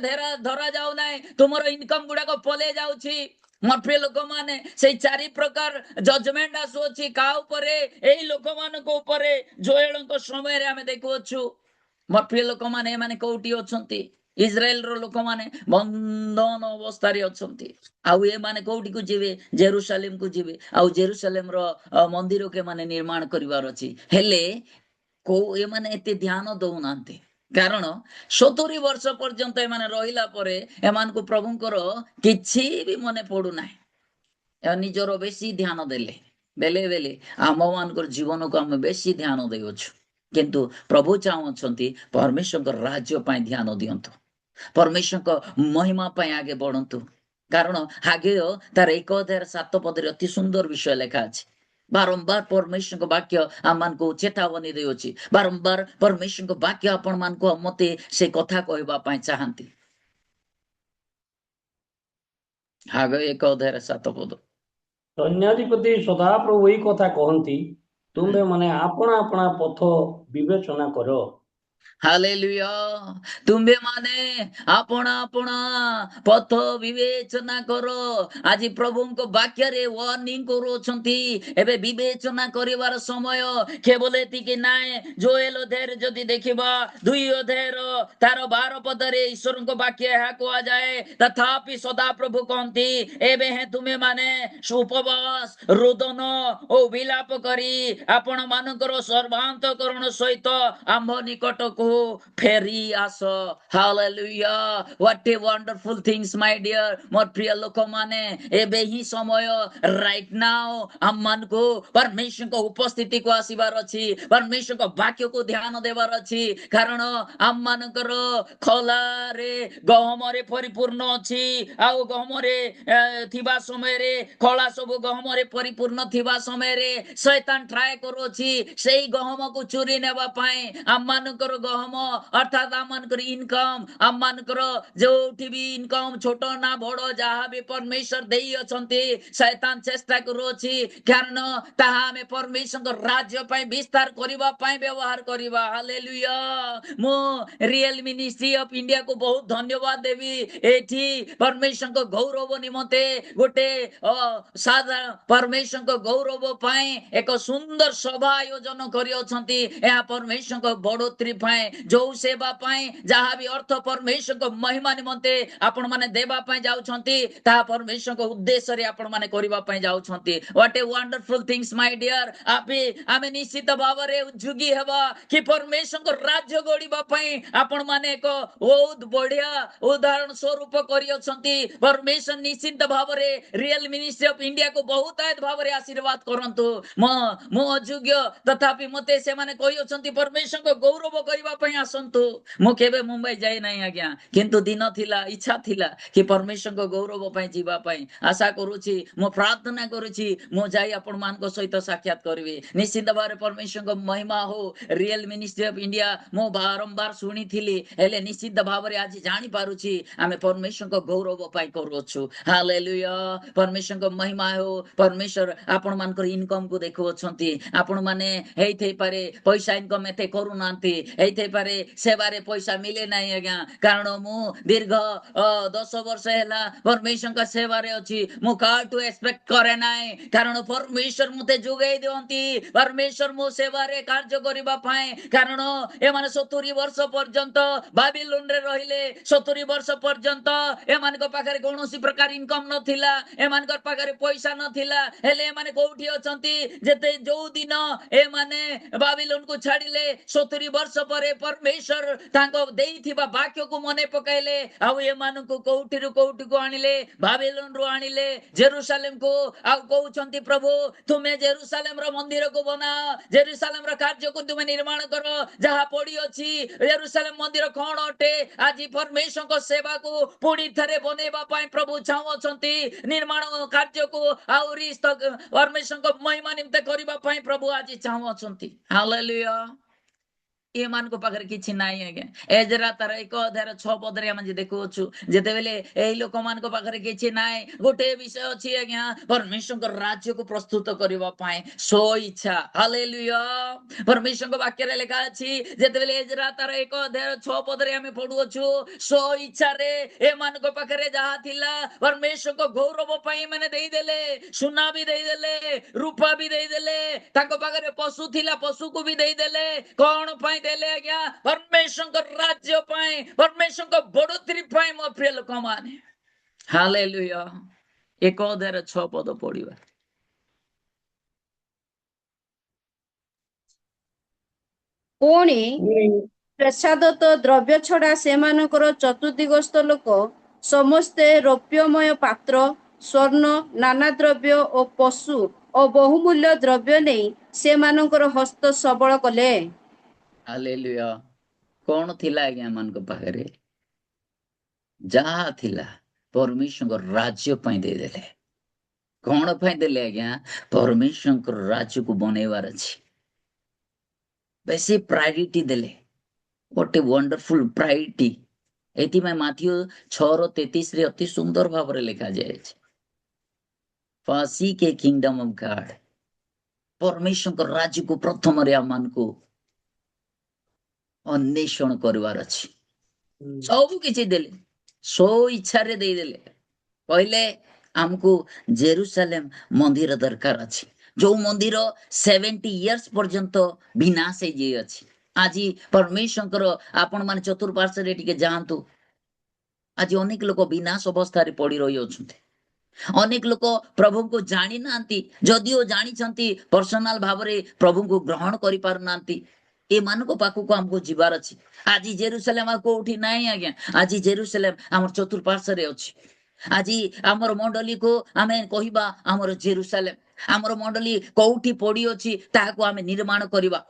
ଧରା ଯାଉ ନାହିଁ, ତୁମର ଇନକମ ଗୁଡାକ ପଳେଇ ଯାଉଛି। ମୋର ପ୍ରିୟ ଲୋକମାନେ, ସେଇ ଚାରି ପ୍ରକାର ଜଜମେଣ୍ଟ ଆସୁଅଛି କାହା ଉପରେ? ଏଇ ଲୋକମାନଙ୍କ ଉପରେ। ଜୋଏଲଙ୍କ ସମୟରେ ଆମେ ଦେଖୁଅଛୁ, ମୋର ପ୍ରିୟ ଲୋକମାନେ, ଏମାନେ କୋଉଠି ଅଛନ୍ତି? ଇସ୍ରାଏଲର ଲୋକମାନେ ବନ୍ଧନ ଅବସ୍ଥାରେ ଅଛନ୍ତି। ଆଉ ଏମାନେ କୋଉଠିକୁ ଯିବେ? ଜେରୁସାଲେମକୁ ଯିବେ। ଆଉ ଜେରୁସାଲେମର ମନ୍ଦିରକୁ ଏମାନେ ନିର୍ମାଣ କରିବାର ଅଛି। ହେଲେ ଏମାନେ ଏତେ ଧ୍ୟାନ ଦଉନାହାନ୍ତି, କାରଣ 70 ବର୍ଷ ପର୍ଯ୍ୟନ୍ତ ଏମାନେ ରହିଲା ପରେ ଏମାନଙ୍କୁ ପ୍ରଭୁଙ୍କର କିଛି ବି ମନେ ପଡୁନାହିଁ। ନିଜର ବେଶୀ ଧ୍ୟାନ ଦେଲେ, ବେଲେ ଆମ ମାନଙ୍କର ଜୀବନକୁ ଆମେ ବେଶୀ ଧ୍ୟାନ ଦେଉଛୁ। କିନ୍ତୁ ପ୍ରଭୁ ଚାହୁଁଛନ୍ତି ପରମେଶ୍ୱରଙ୍କ ରାଜ୍ୟ ପାଇଁ ଧ୍ୟାନ ଦିଅନ୍ତୁ, ପରମେଶ୍ୱରଙ୍କ ମହିମା ପାଇଁ ଆଗେ ବଢନ୍ତୁ। କାରଣ ହାଗେୟ ତାର 1:7 ଅତି ସୁନ୍ଦର ବିଷୟ ଲେଖା ଅଛି। ବାରମ୍ବାର ପରମେଶ୍ୱରଙ୍କ ବାକ୍ୟ ଆମମାନଙ୍କୁ ଚେତାବନୀ ଦେଉଛି, ବାରମ୍ବାର ପରମେଶ୍ୱରଙ୍କ ବାକ୍ୟ ଆପଣ ମାନଙ୍କୁ ମତେ ସେ କଥା କହିବା ପାଇଁ ଚାହାନ୍ତି। ହାଗେୟ 1:7। ସୈନ୍ୟାଧିପତି ସଦାପ୍ରଭୁ ଏଇ କଥା କହନ୍ତି, ତୁମେ ମାନେ ଆପଣା ପଥ ବିବେଚନା କର। ହାଲେଲୁୟା। ତୁମ୍ଭେ ମାନେ ଆପଣା ପଥ ବିବେଚନା କର। ଆଜି ପ୍ରଭୁଙ୍କ ବାକ୍ୟରେ ୱାର୍ଣ୍ଣିଂ କରୁଅଛନ୍ତି, ଏବେ ବିବେଚନା କରିବାର ସମୟ। କେବଳ ଏତିକି ନାହିଁ, ଜୋଏଲ ଅଧ୍ୟାୟରେ ଯଦି ଦେଖିବା 2 ତାର 12 ଈଶ୍ୱରଙ୍କ ବାକ୍ୟ ଏହା କୁହାଯାଏ, ତଥାପି ସଦାପ୍ରଭୁ କହନ୍ତି, ଏବେ ହେଁ ତୁମେ ମାନେ ଉପବାସ, ରୋଦନ ଓ ବିଳାପ କରି ଆପଣ ମାନଙ୍କର ସର୍ବାନ୍ତକରଣ ସହିତ ଆମ୍ଭ ନିକଟକୁ ଫେରି ଆସ। Hallelujah. What a wonderful things my dear. ମୋର ପ୍ରିୟ ଲୋକମାନେ, ଏବେ ହିଁ ସମୟ, ରାଇଟ ନାଉ ଆମମାନଙ୍କୁ ପରମେଶ୍ୱରଙ୍କ ଉପସ୍ଥିତିକୁ ଆସିବାର ଅଛି, ପରମେଶ୍ୱରଙ୍କ ବାକ୍ୟକୁ ଧ୍ୟାନ ଦେବାର ଅଛି। କାରଣ ଆମମାନଙ୍କର ଖୋଲାରେ ଗହମରେ ପରିପୂର୍ଣ୍ଣ ଅଛି। ଆଉ ଗହମରେ ଥିବା ସମୟରେ, ଖୋଲା ସବୁ ଗହମରେ ପରିପୂର୍ଣ୍ଣ ଥିବା ସମୟରେ ଶୈତାନ ଟ୍ରାଏ କରୁଅଛି ସେଇ ଗହମକୁ ଚୋରି ନେବା ପାଇଁ, ଆମମାନଙ୍କର गहम अर्थात आम इनकम आम जो भी इनकम छोट ना बड़ जहाँ भी परमेश्वर देई अछंती शैतान चेष्टा करूछि कारण ताहा आमे परमेश्वर राज्य पई विस्तार करिबा पई व्यवहार करिबा हालेलुया मो रियल मिनिस्ट्री ऑफ इंडिया को बहुत धन्यवाद देवी एठी परमेश्वर को गौरव निमते गोटे साधारण परमेश्वर को गौरव पई एक सुंदर सभा आयोजन करि अछंती या परमेश्वर को बढ़ोतरी पई जो सेवा पई जहाँ भी अर्थ परमेश्वर को महिमा निमते आपण माने देबा पई जाउछंती ता परमेश्वर को उद्देश्य रे आपण माने करिबा पई जाउछंती what a wonderful things my dear आमे निश्चित भाव रे उद्योगी हेबा कि परमेश्वर को राज्य गढ़िबा पई आपण माने एक बहुत बढ़िया उदाहरण स्वरूप करि अछंती परमेश्वर निश्चित भाव रे रियल मिनिस्ट्री ऑफ इंडिया को बहुत भाव रे आशीर्वाद करंतु मो अयोग्य तथापि मते से माने कहि अछंती परमेश्वर को गौरव करिबा पई आसंतु मो केबे मुंबई जाई नाही आज्ञा किंतु दिन थिला इच्छा थिला कि परमेश्वर को गौरव पई जीवा पई आशा करूची मो प्रार्थना करूची मो जाई आपण मान को सहित साक्षात करबी निश्चित भाव रे परमेश्वर को महिमा हो रियल मिनिस्ट्री ऑफ इंडिया मो बारंबार सुनी थिली हेले निश्चित भाव रे आज जानि पारुची आमे परमेश्वर को गौरव पई करूछु हालेलुया परमेश्वर को महिमा हो परमेश्वर आपण मान को इनकम को देखो अछंती आपण माने हेइथै पारे पैसा इनकम एते करू नांती हेइथै पारे सेवा रे पैसा मिले नाही आज्ञा कारण मु दीर्घ 10 वर्ष हैला परमेश्वर का सेवा रे अछि मु काटू एक्सपेक्ट करे नाही कारण परमेश्वर मते जोगै देवंती परमेश्वर मो सेवा रे कार्य करिबा पाए कारण ए माने 70 वर्ष पर्यंत बाबिलोन रे रहिले 70 वर्ष पर्यंत ए मान को पाखरे कोनोसी प्रकार इनकम नथिला ए मान को पाखरे पैसा नथिला हेले ए माने कोठी अछंती जेते जो दिन ए माने बाबिलोन को छाडिले 70 वर्ष परे परमेश्वर तांको देइथिबा वाक्य को मने पकाइले आउ ए मान को कोठी को आनिले बाबिलोन रो आनिले जेरूशलेम को आउ कहउछंती प्रभु तुमे जेरूशलेम रो मंदिर को बना जेरूशलेम रो कार्य को तुमे निर्माण करो जहाँ पड़ी अछि जेरूशलेम मंदिर कोन अटे आज परमेश्वर को सेवा को पुणी थरे बनेबा पाई प्रभु चाहउछंती निर्माण कार्य को आउरी परमेश्वर को महिमा निमित्त करिबा पाई प्रभु आज चाहउछंती हालेलुया ए मान को पाखरे किछि नाही आगे एजरा तार 1 अध्याय 6 पद रे हम जे देखुछु जेते बेले एई लोक मान को पाखरे किछि नाही गोटे विषय अछि आज्ञा परमेश्वर को राज्य को प्रस्तुत करिबा पाए सो इच्छा हालेलुया परमेश्वर को वाक्य रे लिखा अछि जेते बेले एजरा तार 1 अध्याय 6 पद रे हम पढुछु सो इच्छा रे ए मान को पाखरे जहा थिला परमेश्वर को गौरव पाई माने देई देले सुना भी देई देले रूपा भी देई देले ताको पाखरे पशु थिला पशु को भी देई देले कोन पाई देले आज्ञा परमेश्वर को राज्य पाए परमेश्वर को बढ़ोतरी पाए मो प्रिय लोक माने हालेलुया 1 अध्याय 6 पद पढिबा पुणी प्रसादत द्रव्य छड़ा सेमानकर चतुर्दिगस्थ लोक समस्ते रौप्यमय पात्र स्वर्ण नाना द्रव्य और पशु और बहुमूल्य द्रव्य नहीं सेमानकर हस्त सबल कले हालेलुया कोन थिला आज्ञा मान को पाखरे जहा थिला परमेश्वर को राज्य पई दे देले कोन पई देले आज्ञा परमेश्वर को राज्य को बनेवार अछि बेसी प्रायोरिटी देले व्हाट ए वंडरफुल प्रायोरिटी एति में माथियो 6:33 रे अति सुंदर भाव रे लिखा जाय छै फासी के किंगडम ऑफ गॉड परमेश्वर को राज्य को प्रथम रे आमान को अन्वेषण करवार अछि सब किछि देले सो इच्छा रे दे देले पहले हमको जेरूशलेम मंदिर दरकार अछि जो मंदिर 70 इयर्स पर्यंत विनाश हे जे अछि आज परमेश्वर आपण मान चतुर्पार्श्व रे टिके जानतु आज अनेक लोक विनाश अवस्था रे पड़ी रही अछंती अनेक लोक प्रभु को जानी नांती जदिओ जानी छंती पर्सनल भाव रे प्रभु को ग्रहण करि पार नांती ए मान को पाखु को हमको जीवार अछि आज जेरूशलेम को उठी नाही आज्ञा आज जेरूशलेम हमर चतुर्पार्श्व रे अछि आज हमर मंडली को आमे कहिबा हमर जेरूशलेम हमर मंडली कोउठी पड़ी अछि ताको आमे निर्माण करिबा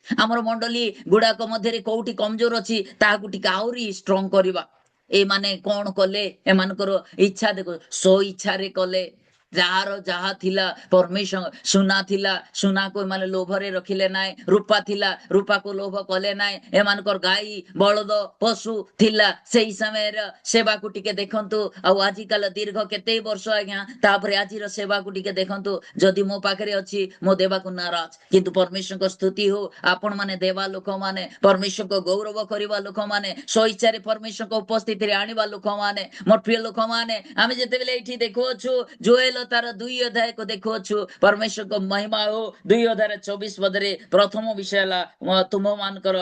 हमर मंडली गुडा को मध्य रे कोउठी कमजोर अछि ताको टिका आउरी स्ट्रांग करिबा ए माने कोन कले ए मानकर इच्छा देखो सो इच्छा रे कले ଯାହାର ଯାହା ଥିଲା ପରମେଶ୍ୱର ସୁନା ଥିଲା ସୁନାକୁ ଏମାନେ ଲୋଭରେ ରଖିଲେ ନାହିଁ, ରୂପା ଥିଲା ରୂପାକୁ ଲୋଭ କଲେ ନାହିଁ, ଏମାନଙ୍କର ଗାଈ ବଳଦ ପଶୁ ଥିଲା ସେଇ ସମୟରେ ସେବାକୁ ଟିକେ ଦେଖନ୍ତୁ। ଆଉ ଆଜିକାଲି ଦୀର୍ଘ କେତେ ବର୍ଷ ଆଜ୍ଞା ତାପରେ ଆଜିର ସେବାକୁ ଟିକେ ଦେଖନ୍ତୁ। ଯଦି ମୋ ପାଖରେ ଅଛି ମୁଁ ଦେବାକୁ ନାରାଜ, କିନ୍ତୁ ପରମେଶ୍ୱରଙ୍କ ସ୍ତୁତି ହଉ, ଆପଣ ମାନେ ଦେବା ଲୋକମାନେ, ପରମେଶ୍ୱରଙ୍କ ଗୌରବ କରିବା ଲୋକମାନେ, ସ୍ୱଇଚ୍ଛାରେ ପରମେଶ୍ୱରଙ୍କ ଉପସ୍ଥିତିରେ ଆଣିବା ଲୋକମାନେ, ମୋର ପ୍ରିୟ ଲୋକମାନେ, ଆମେ ଯେତେବେଳେ ଏଇଠି ଦେଖୁଅଛୁ ଜୋଏଲ ତାର 2 ଅଧ୍ୟାୟକୁ ଦେଖୁଅଛୁ, ପରମେଶ୍ୱରଙ୍କ ମହିମା ହଉ। 2:24 ପଦରେ ପ୍ରଥମ ବିଷୟ ହେଲା ତୁମ ମାନଙ୍କର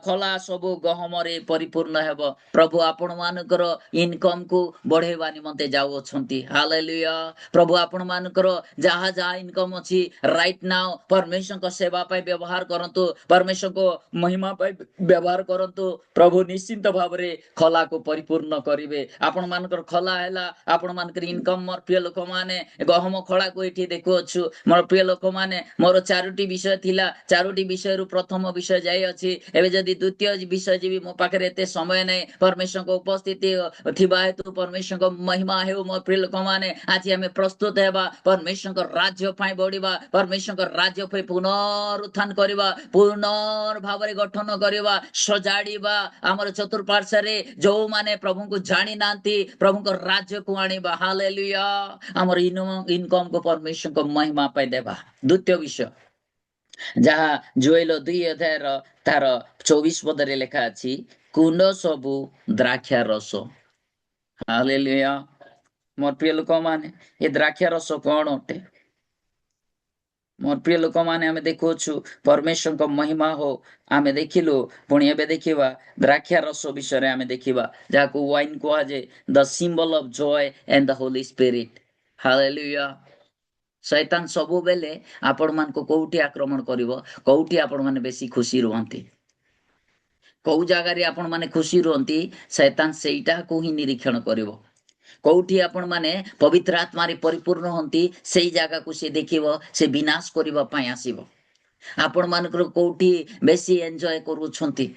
ଖଲା ସବୁ ଗହମରେ ପରିପୂର୍ଣ୍ଣ ହେବ। ପ୍ରଭୁ ଆପଣ ମାନଙ୍କର ଇନକମ୍ କୁ ବଢେଇବା ନିମନ୍ତେ ଯାଉଅଛନ୍ତି। ହାଲେଲୁୟା। ପ୍ରଭୁ ଆପଣ ମାନଙ୍କର ଯାହା ଯାହା ଇନକମ୍ ଅଛି ରାଇଟ୍ ନାଓ ପରମେଶ୍ୱରଙ୍କ ସେବା ପାଇଁ ବ୍ୟବହାର କରନ୍ତୁ, ପରମେଶ୍ୱରଙ୍କ ମହିମା ପାଇଁ ବ୍ୟବହାର କରନ୍ତୁ। ପ୍ରଭୁ ନିଶ୍ଚିନ୍ତ ଭାବରେ ଖଲାକୁ ପରିପୂର୍ଣ୍ଣ କରିବେ। ଆପଣ ମାନଙ୍କର ଖଲା ହେଲା ଆପଣ ମାନଙ୍କର ଇନକମ୍। ମୋର ପ୍ରିୟ ଲୋକମାନେ ଗହମ ଖଳାକୁ ଏଠି ଦେଖୁଅଛୁ। ମୋର ପ୍ରିୟ ଲୋକମାନେ ମୋର 4ଟି ବିଷୟ ଥିଲା, 4ଟି ବିଷୟରୁ ପ୍ରଥମ ବିଷୟ ଯାଇଅଛି। ଏବେ ଯଦି ଦ୍ୱିତୀୟ ବିଷୟ ଯିବି ମୋ ପାଖରେ ଏତେ ସମୟ ନାହିଁ। ପରମେଶ୍ୱରଙ୍କ ଉପସ୍ଥିତି ଥିବା ହେତୁ ପରମେଶ୍ୱରଙ୍କ ମହିମା ହେଉ। ମୋ ପ୍ରିୟ ଲୋକମାନେ ଆଜି ଆମେ ପ୍ରସ୍ତୁତ ହେବା ପରମେଶ୍ୱରଙ୍କ ରାଜ୍ୟ ପାଇଁ ବଢିବା, ପରମେଶ୍ୱରଙ୍କ ରାଜ୍ୟ ପାଇଁ ପୁନରୁତ୍ଥାନ କରିବା, ପୁନଃ ଭାବରେ ଗଠନ କରିବା, ସଜାଡ଼ିବା। ଆମର ଚତୁଃପାର୍ଶ୍ୱରେ ଯୋଉମାନେ ପ୍ରଭୁଙ୍କୁ ଜାଣି ନାହାନ୍ତି ପ୍ରଭୁଙ୍କ ରାଜ୍ୟକୁ ଆଣିବା। ହାଲେଲୁୟା। ଆମର ଇନକମ୍ କୁ ପରମେଶ୍ୱରଙ୍କ ମହିମା ପାଇଁ ଦେବା। ଦ୍ୱିତୀୟ ବିଷୟ ଯାହା ଜୋଏଲ 2 ଅଧ୍ୟାୟର ତାର 24 ପଦରେ ଲେଖା ଅଛି, କୁଣ୍ଡ ସବୁ ଦ୍ରାକ୍ଷା ରସ। ହାଲେଲୁୟା। ମୋର ପ୍ରିୟ ଲୋକମାନେ ଏ ଦ୍ରାକ୍ଷା ରସ କଣ ଅଟେ? ମୋର ପ୍ରିୟ ଲୋକମାନେ ଆମେ ଦେଖୁଅଛୁ ପରମେଶ୍ୱରଙ୍କ ମହିମା ହଉ। ଆମେ ଦେଖିଲୁ, ପୁଣି ଏବେ ଦେଖିବା ଦ୍ରାକ୍ଷା ରସ ବିଷୟରେ ଆମେ ଦେଖିବା, ଯାହାକୁ ୱାଇନ୍ କୁହାଯାଏ, the symbol of joy and the Holy Spirit. Hallelujah. ଶୈତାନ ସବୁବେଳେ ଆପଣ ମାନଙ୍କୁ କୋଉଠି ଆକ୍ରମଣ କରିବ, କୋଉଠି ଆପଣ ମାନେ ବେଶୀ ଖୁସି ରୁହନ୍ତି, କୋଉ ଜାଗାରେ ଆପଣ ମାନେ ଖୁସି ରୁହନ୍ତି, ଶୈତାନ ସେଇଟାକୁ ହିଁ ନିରୀକ୍ଷଣ କରିବ। କୋଉଠି ଆପଣ ମାନେ ପବିତ୍ର ଆତ୍ମାରେ ପରିପୂର୍ଣ୍ଣ ହୁଅନ୍ତି ସେଇ ଜାଗାକୁ ସେ ଦେଖିବ, ସେ ବିନାଶ କରିବା ପାଇଁ ଆସିବ। ଆପଣ ମାନଙ୍କର କୋଉଠି ବେଶୀ ଏନ୍ଜୟ କରୁଛନ୍ତି?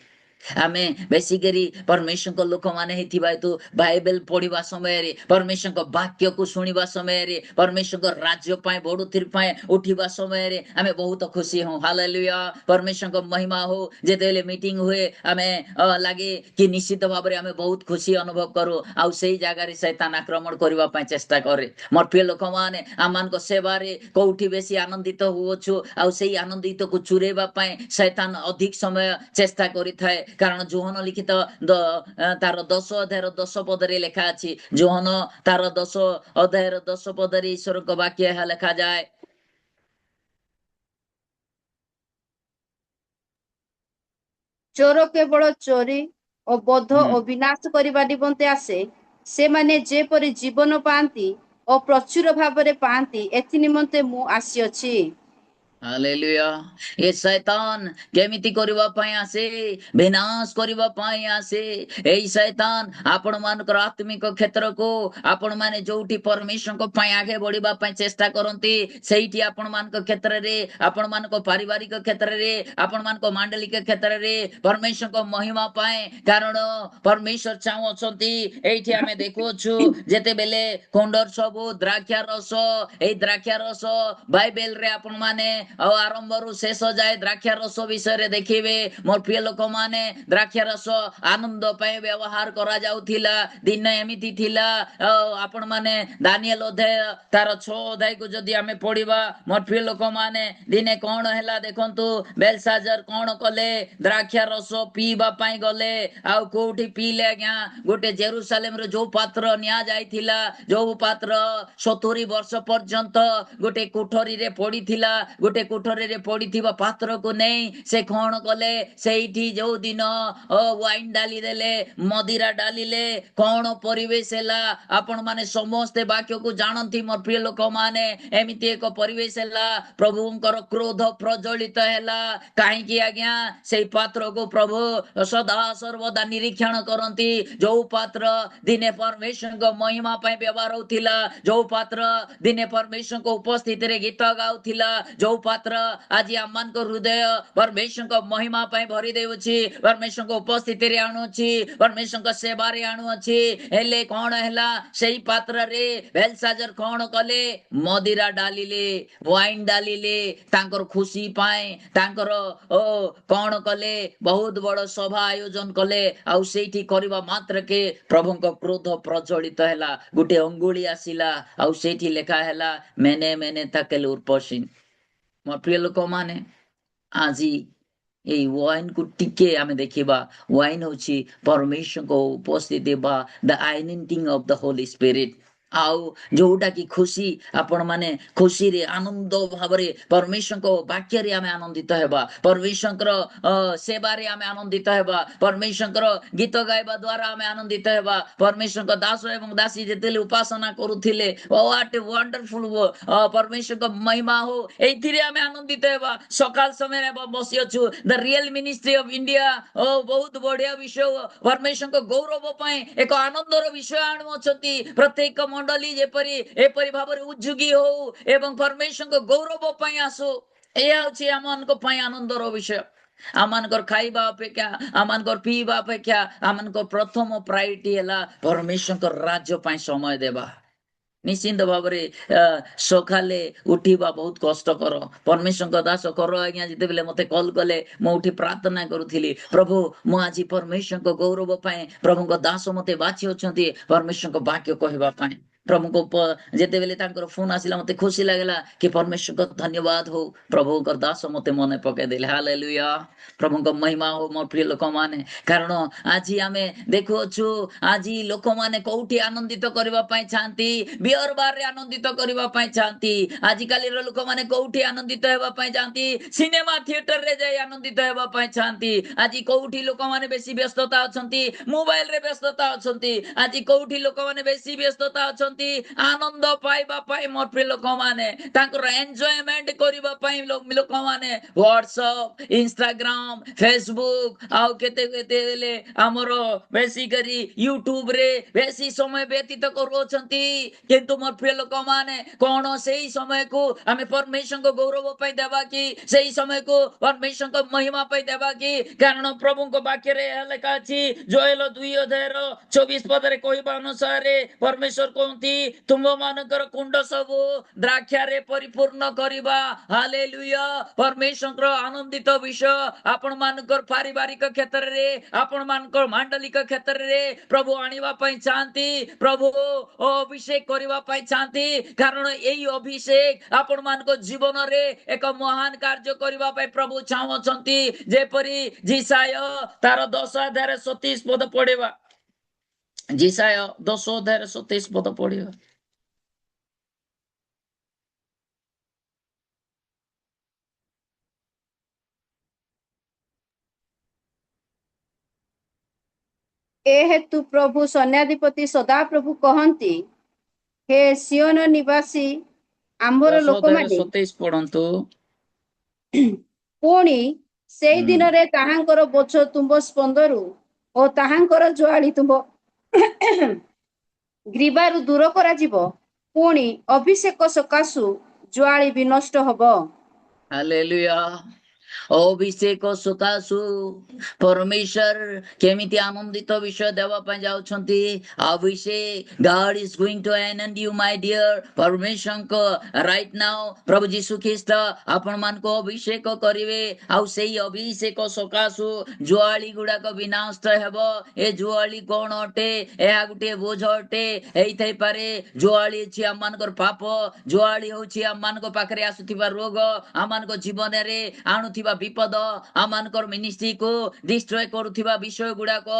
ଆମେ ବେଶିକରି ପରମେଶ୍ୱରଙ୍କ ଲୋକମାନେ ହେଇଥିବା ହେତୁ ବାଇବେଲ ପଢିବା ସମୟରେ, ପରମେଶ୍ୱରଙ୍କ ବାକ୍ୟକୁ ଶୁଣିବା ସମୟରେ, ପରମେଶ୍ୱରଙ୍କ ରାଜ୍ୟ ପାଇଁ ବଢୁଥିବା ପାଇଁ ଉଠିବା ସମୟରେ ଆମେ ବହୁତ ଖୁସି ହଉ। ହାଲେଲୁୟା। ପରମେଶ୍ୱରଙ୍କ ମହିମା ହଉ। ଯେତେବେଳେ ମିଟିଂ ହୁଏ ଆମେ ଲାଗେ କି ନିଶ୍ଚିତ ଭାବରେ ଆମେ ବହୁତ ଖୁସି ଅନୁଭବ କରୁ, ଆଉ ସେଇ ଜାଗାରେ ଶୈତାନ ଆକ୍ରମଣ କରିବା ପାଇଁ ଚେଷ୍ଟା କରେ। ମୋର ପ୍ରିୟ ଲୋକମାନେ ଆମମାନଙ୍କ ସେବାରେ କୋଉଠି ବେଶୀ ଆନନ୍ଦିତ ହୁଅଛୁ, ଆଉ ସେଇ ଆନନ୍ଦିତକୁ ଚୁରେଇବା ପାଇଁ ଶୈତାନ ଅଧିକ ସମୟ ଚେଷ୍ଟା କରିଥାଏ। କାରଣ ଯୋହନ ଲିଖିତ ତାର 10 ଅଧ୍ୟାୟର 10 ପଦରେ ଲେଖା ଅଛି, ଯୋହନ ତାର 10 ଅଧ୍ୟାୟର 10 ପଦରେ ଈଶ୍ୱରଙ୍କ ବାକ୍ୟ ଏହା ଲେଖାଯାଏ, ଚୋର କେବଳ ଚୋରି ଓ ବଧ ଓ ବିନାଶ କରିବା ନିମନ୍ତେ ଆସେ। ସେମାନେ ଯେପରି ଜୀବନ ପାଆନ୍ତି ଓ ପ୍ରଚୁର ଭାବରେ ପାଆନ୍ତି, ଏଥି ନିମନ୍ତେ ମୁଁ ଆସିଅଛି। ହାଲେଲୁୟା। ଏ ଶୈତାନ କେମିତି କରିବା ପାଇଁ ଆସେ? ବିନାଶ କରିବା ପାଇଁ ଆସେ। ଏଇ ଶୈତାନ ଆପଣ ମାନଙ୍କର ଆତ୍ମିକ କ୍ଷେତ୍ରକୁ, ଆପଣ ମାନେ ଯୋଉଠି ପରମେଶ୍ୱରଙ୍କ ପାଇଁ ଆଗେ ବଢିବା ପାଇଁ ଚେଷ୍ଟା କରନ୍ତି, ସେଇଠି ଆପଣ ମାନଙ୍କ କ୍ଷେତ୍ରରେ, ଆପଣ ମାନଙ୍କ ପାରିବାରିକ କ୍ଷେତ୍ରରେ, ଆପଣ ମାନଙ୍କ ମାଣ୍ଡଳିକ କ୍ଷେତ୍ରରେ ପରମେଶ୍ୱରଙ୍କ ମହିମା ପାଇଁ, କାରଣ ପରମେଶ୍ୱର ଚାହୁଁଅଛନ୍ତି। ଏଇଠି ଆମେ ଦେଖୁଅଛୁ ଯେତେବେଳେ କୁଣ୍ଡର ସବୁ ଦ୍ରାକ୍ଷା ରସ, ଏଇ ଦ୍ରାକ୍ଷା ରସ ବାଇବେଲରେ ଆପଣ ମାନେ ଆଉ ଆରମ୍ଭରୁ ଶେଷ ଯାଏ ଦ୍ରାକ୍ଷା ରସ ବିଷୟରେ ଦେଖିବେ। ମୋର ପ୍ରିୟ ଲୋକମାନେ ଦ୍ରାକ୍ଷା ରସ ଆନନ୍ଦ ପାଇଁ ବ୍ୟବହାର କରାଯାଉଥିଲା। ଦିନ ଏମିତି ଥିଲା, ଆପଣ ମାନେ ଦାନିଏଲ ଅଧ୍ୟାୟ ତାର 6 ଅଧ୍ୟାୟକୁ ଯଦି ଆମେ ପଢିବା, ମୋର ପ୍ରିୟ ଲୋକମାନେ ଦିନେ କଣ ହେଲା ଦେଖନ୍ତୁ। ବେଲସାଜର କଣ କଲେ? ଦ୍ରାକ୍ଷା ରସ ପିଇବା ପାଇଁ ଗଲେ। ଆଉ କୋଉଠି ପିଇଲେ ଆଜ୍ଞା? ଗୋଟେ ଜେରୁସାଲେମର ଯୋଉ ପାତ୍ର ନିଆଯାଇଥିଲା, ଯୋଉ ପାତ୍ର 70 ବର୍ଷ ପର୍ଯ୍ୟନ୍ତ ଗୋଟେ କୋଠରୀରେ ପଡିଥିଲା, ଗୋଟେ କୋଠରୀରେ ପଡିଥିବା ପାତ୍ରକୁ ନେଇ ସେ କଣ କଲେ? ସେଇଠି ଯୋଉ ଦିନ ୱାଇନ୍ ଡାଲି ଦେଲେ, ମଦିରା ଡାଲିଲେ, କଣ ପରିବେଶ ହେଲା? ଆପଣ ମାନେ ସମସ୍ତେ ବାକ୍ୟକୁ ଜାଣନ୍ତି ମୋର ପ୍ରିୟ ଲୋକମାନେ। ଏମିତି ଏକ ପରିବେଶ ହେଲା, ପ୍ରଭୁଙ୍କର କ୍ରୋଧ ପ୍ରଜ୍ୱଳିତ ହେଲା। କାହିଁକି ଆଜ୍ଞା? ସେଇ ପାତ୍ରକୁ ପ୍ରଭୁ ସଦା ସର୍ବଦା ନିରୀକ୍ଷଣ କରନ୍ତି। ଯୋଉ ପାତ୍ର ଦିନେ ପରମେଶ୍ୱରଙ୍କ ମହିମା ପାଇଁ ବ୍ୟବହାର ହଉଥିଲା, ଯୋଉ ପାତ୍ର ଦିନେ ପରମେଶ୍ୱରଙ୍କ ଉପସ୍ଥିତିରେ ଗୀତ ଗାଉଥିଲା, ଯୋଉ पात्र आज आम मान हृदय परमेश्वर महिमा भरी देउछि परमेश्वर उपस्थिति रे आणुछि परमेश्वर सेवा रे आणुछि हेले कौन हैला सेही पात्र रे बेलसाजर कौन कले मदिरा डालिले वाइन डालिले तांकर खुशी पाए तांकर कौन कले बहुत बड़ सभा आयोजन कले आउ सेठी करबा मात्र के प्रभु क्रोध प्रज्वलित हैला गुटे अंगुली आसिला आउ सेठी लेखा हैला मैंने मैंने ताकेल उर्पसिन मोर प्रिय लोक माने आजी এই ওয়াইন কু টিকে আমি দেখিবা ওয়াইন হচ্ছে পরমেশ্বর উপস্থিতি বা the identity of the Holy Spirit आउ जोटा की खुशी आपण माने खुशी रे आनंद भावरे परमेश्वर वाक्य रे आमे आनंदित हेबा परमेश्वर सेवा रे आमे आनंदित हेबा परमेश्वर गीत गाइबा द्वारा आमे आनंदित हेबा परमेश्वर दास एवं दासी जेतेले उपासना करूथिले व्हाट ए वंडरफुल परमेश्वर महिमा हो एथिरे आमे आनंदित हेबा सकाल समय रे बसी अछु the real ministry of India बहुत बढ़िया विषय परमेश्वर गौरव पय एक आनंदर विषय आणु अछंती प्रत्येक मंडली जेपरी एपरी भाବରେ उज्जुगी हो एवं परमेश्वर गौरव पय आसो एया होछि आमनको पय आनंदर विषय आमनकर खाइबा अपेक्षा आमनकर पीबा अपेक्षा आमनकर प्रथम प्रायोरिटी हैला परमेश्वर राज्य पय समय देबा निश्चिंत भावरे सकाले उठिबा बहुत कष्टकर परमेश्वर दास कर आज्ञा जिते मते कॉल कले मु उठी प्रार्थना करूथिली प्रभु मु आज परमेश्वर गौरव पाए प्रभु दास मते बाछि अछंती परमेश्वर वाक्य कहबा पाए प्रभु को जेते बेले तांकर फोन आसिला मते खुशी लागला कि परमेश्वर को धन्यवाद हो प्रभु को दास मते मने पके देले हालेलुया प्रभु को महिमा हो मोर प्रिय लोक माने कारण आज आमे देखु अछु आज लोक माने कोठी आनंदित करबा पाए चाहती बियर बार रे आनंदित करबा पाए चाहती आज काली रो लोक माने कोठी आनंदित हेबा पाए चाहती सिनेमा थिएटर रे जाय आनंदित हेबा पाए चाहती आज कोठी लोक माने बेसी व्यस्तता अछंती मोबाइल रे व्यस्तता अछंती आज कोठी लोक माने बेसी व्यस्तता अछंती आनंद पाइबा पाए मोर प्रिय लोक माने तांकर एन्जॉयमेंट करबा पाए लोक माने व्हाट्सएप इंस्टाग्राम फेसबुक आउ केते केते ले हमरो बेसी करी यूट्यूब रे बेसी समय व्यतीत करूछंती किंतु मोर प्रिय लोक माने कोन सेही समय को हमें परमेश्वर को गौरव पाई देबा कि सेही समय को परमेश्वर को महिमा पाई देबा कि कारण प्रभु को वाक्य रे लिखा अछि जोएल 2:24 पद रे कहबा अनुसार परमेश्वर कहती तुम मानकर कुंड सब द्राक्षा रे परिपूर्ण करिबा हालेलुया परमेश्वर आनंदित विषय आपण मानकर पारिवारिक क्षेत्र रे आपण मानकर मांडलिक क्षेत्र रे प्रभु आनिबा पई चाहती प्रभु अभिषेक करबा पई चाहती कारण एई अभिषेक आपण मानको जीवन रे एक महान कार्य करबा पई प्रभु चाहउछंती जेपरी जिसाय तार 10:37 पद पढेबा जिसाय 10:37 पद पढेबा ए हेतु प्रभु सैन्याधिपति सदा प्रभु कहंती हे सियोन निवासी आंबर लोक माने 10:27 पढंतु पुणी सेई दिन रे ताहांकर बोझ तुंब स्पंदरु ओ ताहांकर ज्वाली तुंब ग्रीबारु दूर करा जिवो पुणी अभिषेक सकाशु ज्वाली भी नष्ट हबो हालेलुया अभिषेक सकाशु परमेश्वर केमिति आनंदित विषय देवा पय जाउछंती अभिषेक God is going to anoint you my dear परमेश्वर को राइट नाउ प्रभु यीशु ख्रीस्ट आपण मान को अभिषेक करिवे आ सेही अभिषेक सकाशु ज्वाली गुडा को विनाश हेबो ए ज्वाली कोन अटे एहा गुटे बोझ अटे एई थई पारे ज्वाली छि हम मानकर पाप ज्वाली होछि हम मान को पाखरे आसुथिबा रोग हम मान को जीवन रे आणुथिबा विपद आमानकर मिनिस्ट्री को डिस्ट्रॉय करूथिबा विषय गुडा को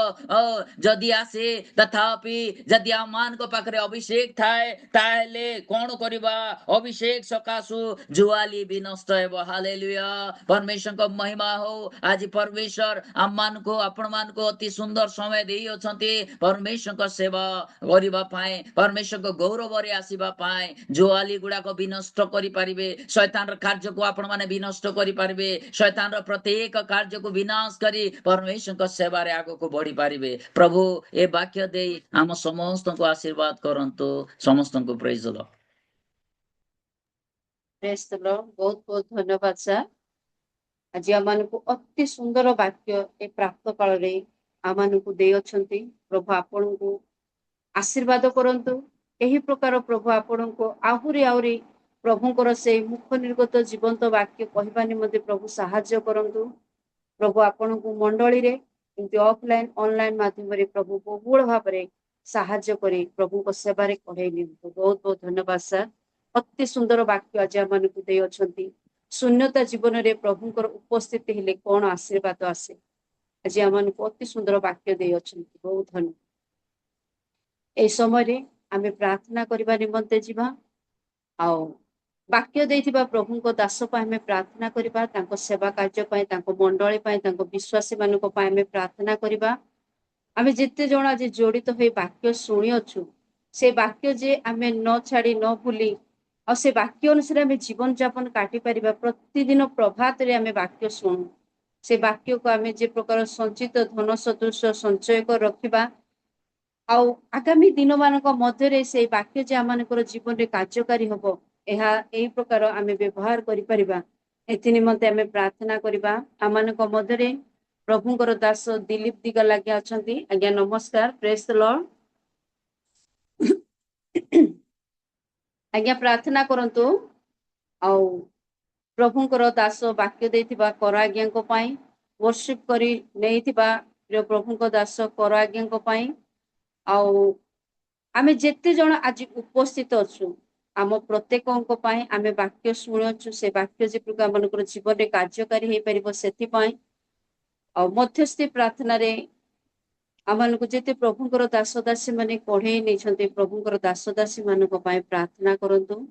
जदि आसे तथापि जदि आमान को पाखरे अभिषेक थाए ताहेले कोन करिबा अभिषेक सकाशु जुआली विनष्ट हेबो हालेलुया परमेश्वर को महिमा हो आज परमेश्वर आमान को आपण मान को अति सुंदर समय देई अछंती परमेश्वर को सेवा करिबा पाए परमेश्वर को गौरव रे आसीबा पाए जुआली गुडा को विनष्ट करि परिबे शैतान र कार्य को आपण माने विनष्ट करि परिबे शैतान रो प्रत्येक कार्य को विनाश करी परमेश्वर को सेवा रे आगो को बढ़ी पारिबे प्रभु ए वाक्य दे हम समस्त को आशीर्वाद करंतु समस्त को प्रेज लो ପ୍ରେଜ୍ ଦ ଲର୍ଡ। ବହୁତ ବହୁତ ଧନ୍ୟବାଦ ସାର୍। ଆଜି ଆମମାନଙ୍କୁ ଅତି ସୁନ୍ଦର ବାକ୍ୟ ଏ ପ୍ରାପ୍ତ କାଳରେ ଆମମାନଙ୍କୁ ଦେଇଅଛନ୍ତି। ପ୍ରଭୁ ଆପଣଙ୍କୁ ଆଶୀର୍ବାଦ କରନ୍ତୁ। ଏହି ପ୍ରକାର ପ୍ରଭୁ ଆପଣଙ୍କୁ ଆହୁରି ଆହୁରି ପ୍ରଭୁଙ୍କର ସେଇ ମୁଖ ନିର୍ଗତ ଜୀବନ୍ତ ବାକ୍ୟ କହିବା ନିମନ୍ତେ ପ୍ରଭୁ ସାହାଯ୍ୟ କରନ୍ତୁ। ପ୍ରଭୁ ଆପଣଙ୍କୁ ମଣ୍ଡଳୀରେ ଏମିତି ଅଫଲାଇନ ଅନଲାଇନ ମାଧ୍ୟମରେ ପ୍ରଭୁ ବହୁଳ ଭାବରେ ସାହାଯ୍ୟ କରି ପ୍ରଭୁଙ୍କ ସେବାରେ କଢେଇ ନିଅନ୍ତୁ। ବହୁତ ବହୁତ ଧନ୍ୟବାଦ ସାର୍। ଅତି ସୁନ୍ଦର ବାକ୍ୟ ଆଜି ଆମମାନଙ୍କୁ ଦେଇଅଛନ୍ତି। ଶୂନ୍ୟତା ଜୀବନରେ ପ୍ରଭୁଙ୍କର ଉପସ୍ଥିତି ହେଲେ କଣ ଆଶୀର୍ବାଦ ଆସେ। ଆଜି ଆମମାନଙ୍କୁ ଅତି ସୁନ୍ଦର ବାକ୍ୟ ଦେଇଅଛନ୍ତି। ବହୁତ ଧନ୍ୟବାଦ। এই ସମୟରେ ଆମେ ପ୍ରାର୍ଥନା କରିବା ନିମନ୍ତେ ଯିବା। ଆଉ ବାକ୍ୟ ଦେଇଥିବା ପ୍ରଭୁଙ୍କ ଦାସ ପାଇଁ ଆମେ ପ୍ରାର୍ଥନା କରିବା। ତାଙ୍କ ସେବା କାର୍ଯ୍ୟ ପାଇଁ, ତାଙ୍କ ମଣ୍ଡଳୀ ପାଇଁ, ତାଙ୍କ ବିଶ୍ୱାସୀ ମାନଙ୍କ ପାଇଁ ଆମେ ପ୍ରାର୍ଥନା କରିବା। ଆମେ ଯେତେ ଜଣ ଆଜି ଜଡ଼ିତ ହୋଇ ବାକ୍ୟ ଶୁଣିଅଛୁ, ସେ ବାକ୍ୟ ଯେ ଆମେ ନ ଛାଡି ନ ଭୁଲି ଆଉ ସେ ବାକ୍ୟ ଅନୁସାରେ ଆମେ ଜୀବନ ଯାପନ କାଟି ପାରିବା। ପ୍ରତିଦିନ ପ୍ରଭାତରେ ଆମେ ବାକ୍ୟ ଶୁଣୁ। ସେ ବାକ୍ୟକୁ ଆମେ ଯେ ପ୍ରକାର ସଞ୍ଚିତ ଧନ ସଦୃଶ ସଞ୍ଚୟ କରି ରଖିବା। ଆଉ ଆଗାମୀ ଦିନମାନଙ୍କ ମଧ୍ୟରେ ସେଇ ବାକ୍ୟ ଯେ ଆମମାନଙ୍କର ଜୀବନରେ କାର୍ଯ୍ୟକାରୀ ହବ, ଏହା ଏହି ପ୍ରକାର ଆମେ ବ୍ୟବହାର କରିପାରିବା। ଏଥି ନିମନ୍ତେ ଆମେ ପ୍ରାର୍ଥନା କରିବା। ଆମମାନଙ୍କ ମଧ୍ୟରେ ପ୍ରଭୁଙ୍କର ଦାସ ଦିলীପ ଦିଗଲ ଆଜ୍ଞା ଅଛନ୍ତି। ଆଜ୍ଞା ନମସ୍କାର। ପ୍ରେଜ୍ ଦ ଲର୍ଡ। ଆଜ୍ଞା ପ୍ରାର୍ଥନା କରନ୍ତୁ। ଆଉ ପ୍ରଭୁଙ୍କର ଦାସ ବାକ୍ୟ ଦେଇଥିବା କର ଆଜ୍ଞାଙ୍କ ପାଇଁ, ବର୍ଷିପ କରି ନେଇଥିବା ପ୍ରିୟ ପ୍ରଭୁଙ୍କ ଦାସ କର ଆଜ୍ଞାଙ୍କ ପାଇଁ, ଆଉ ଆମେ ଯେତେ ଜଣ ଆଜି ଉପସ୍ଥିତ ଅଛୁ ଆମ ପ୍ରତ୍ୟେକଙ୍କ ପାଇଁ ଆମେ ବାକ୍ୟ ଶୁଣୁଛୁ। ସେ ବାକ୍ୟ ଯେପରିକି ଆମମାନଙ୍କର ଜୀବନରେ କାର୍ଯ୍ୟକାରୀ ହେଇପାରିବ ସେଥିପାଇଁ। ଆଉ ମଧ୍ୟସ୍ଥି ପ୍ରାର୍ଥନାରେ ଆମମାନଙ୍କୁ ଯେତେ ପ୍ରଭୁଙ୍କର ଦାସ ଦାସୀ ମାନେ କଢେଇ ନେଇଛନ୍ତି, ପ୍ରଭୁଙ୍କର ଦାସ ଦାସୀ ମାନଙ୍କ ପାଇଁ ପ୍ରାର୍ଥନା କରନ୍ତୁ।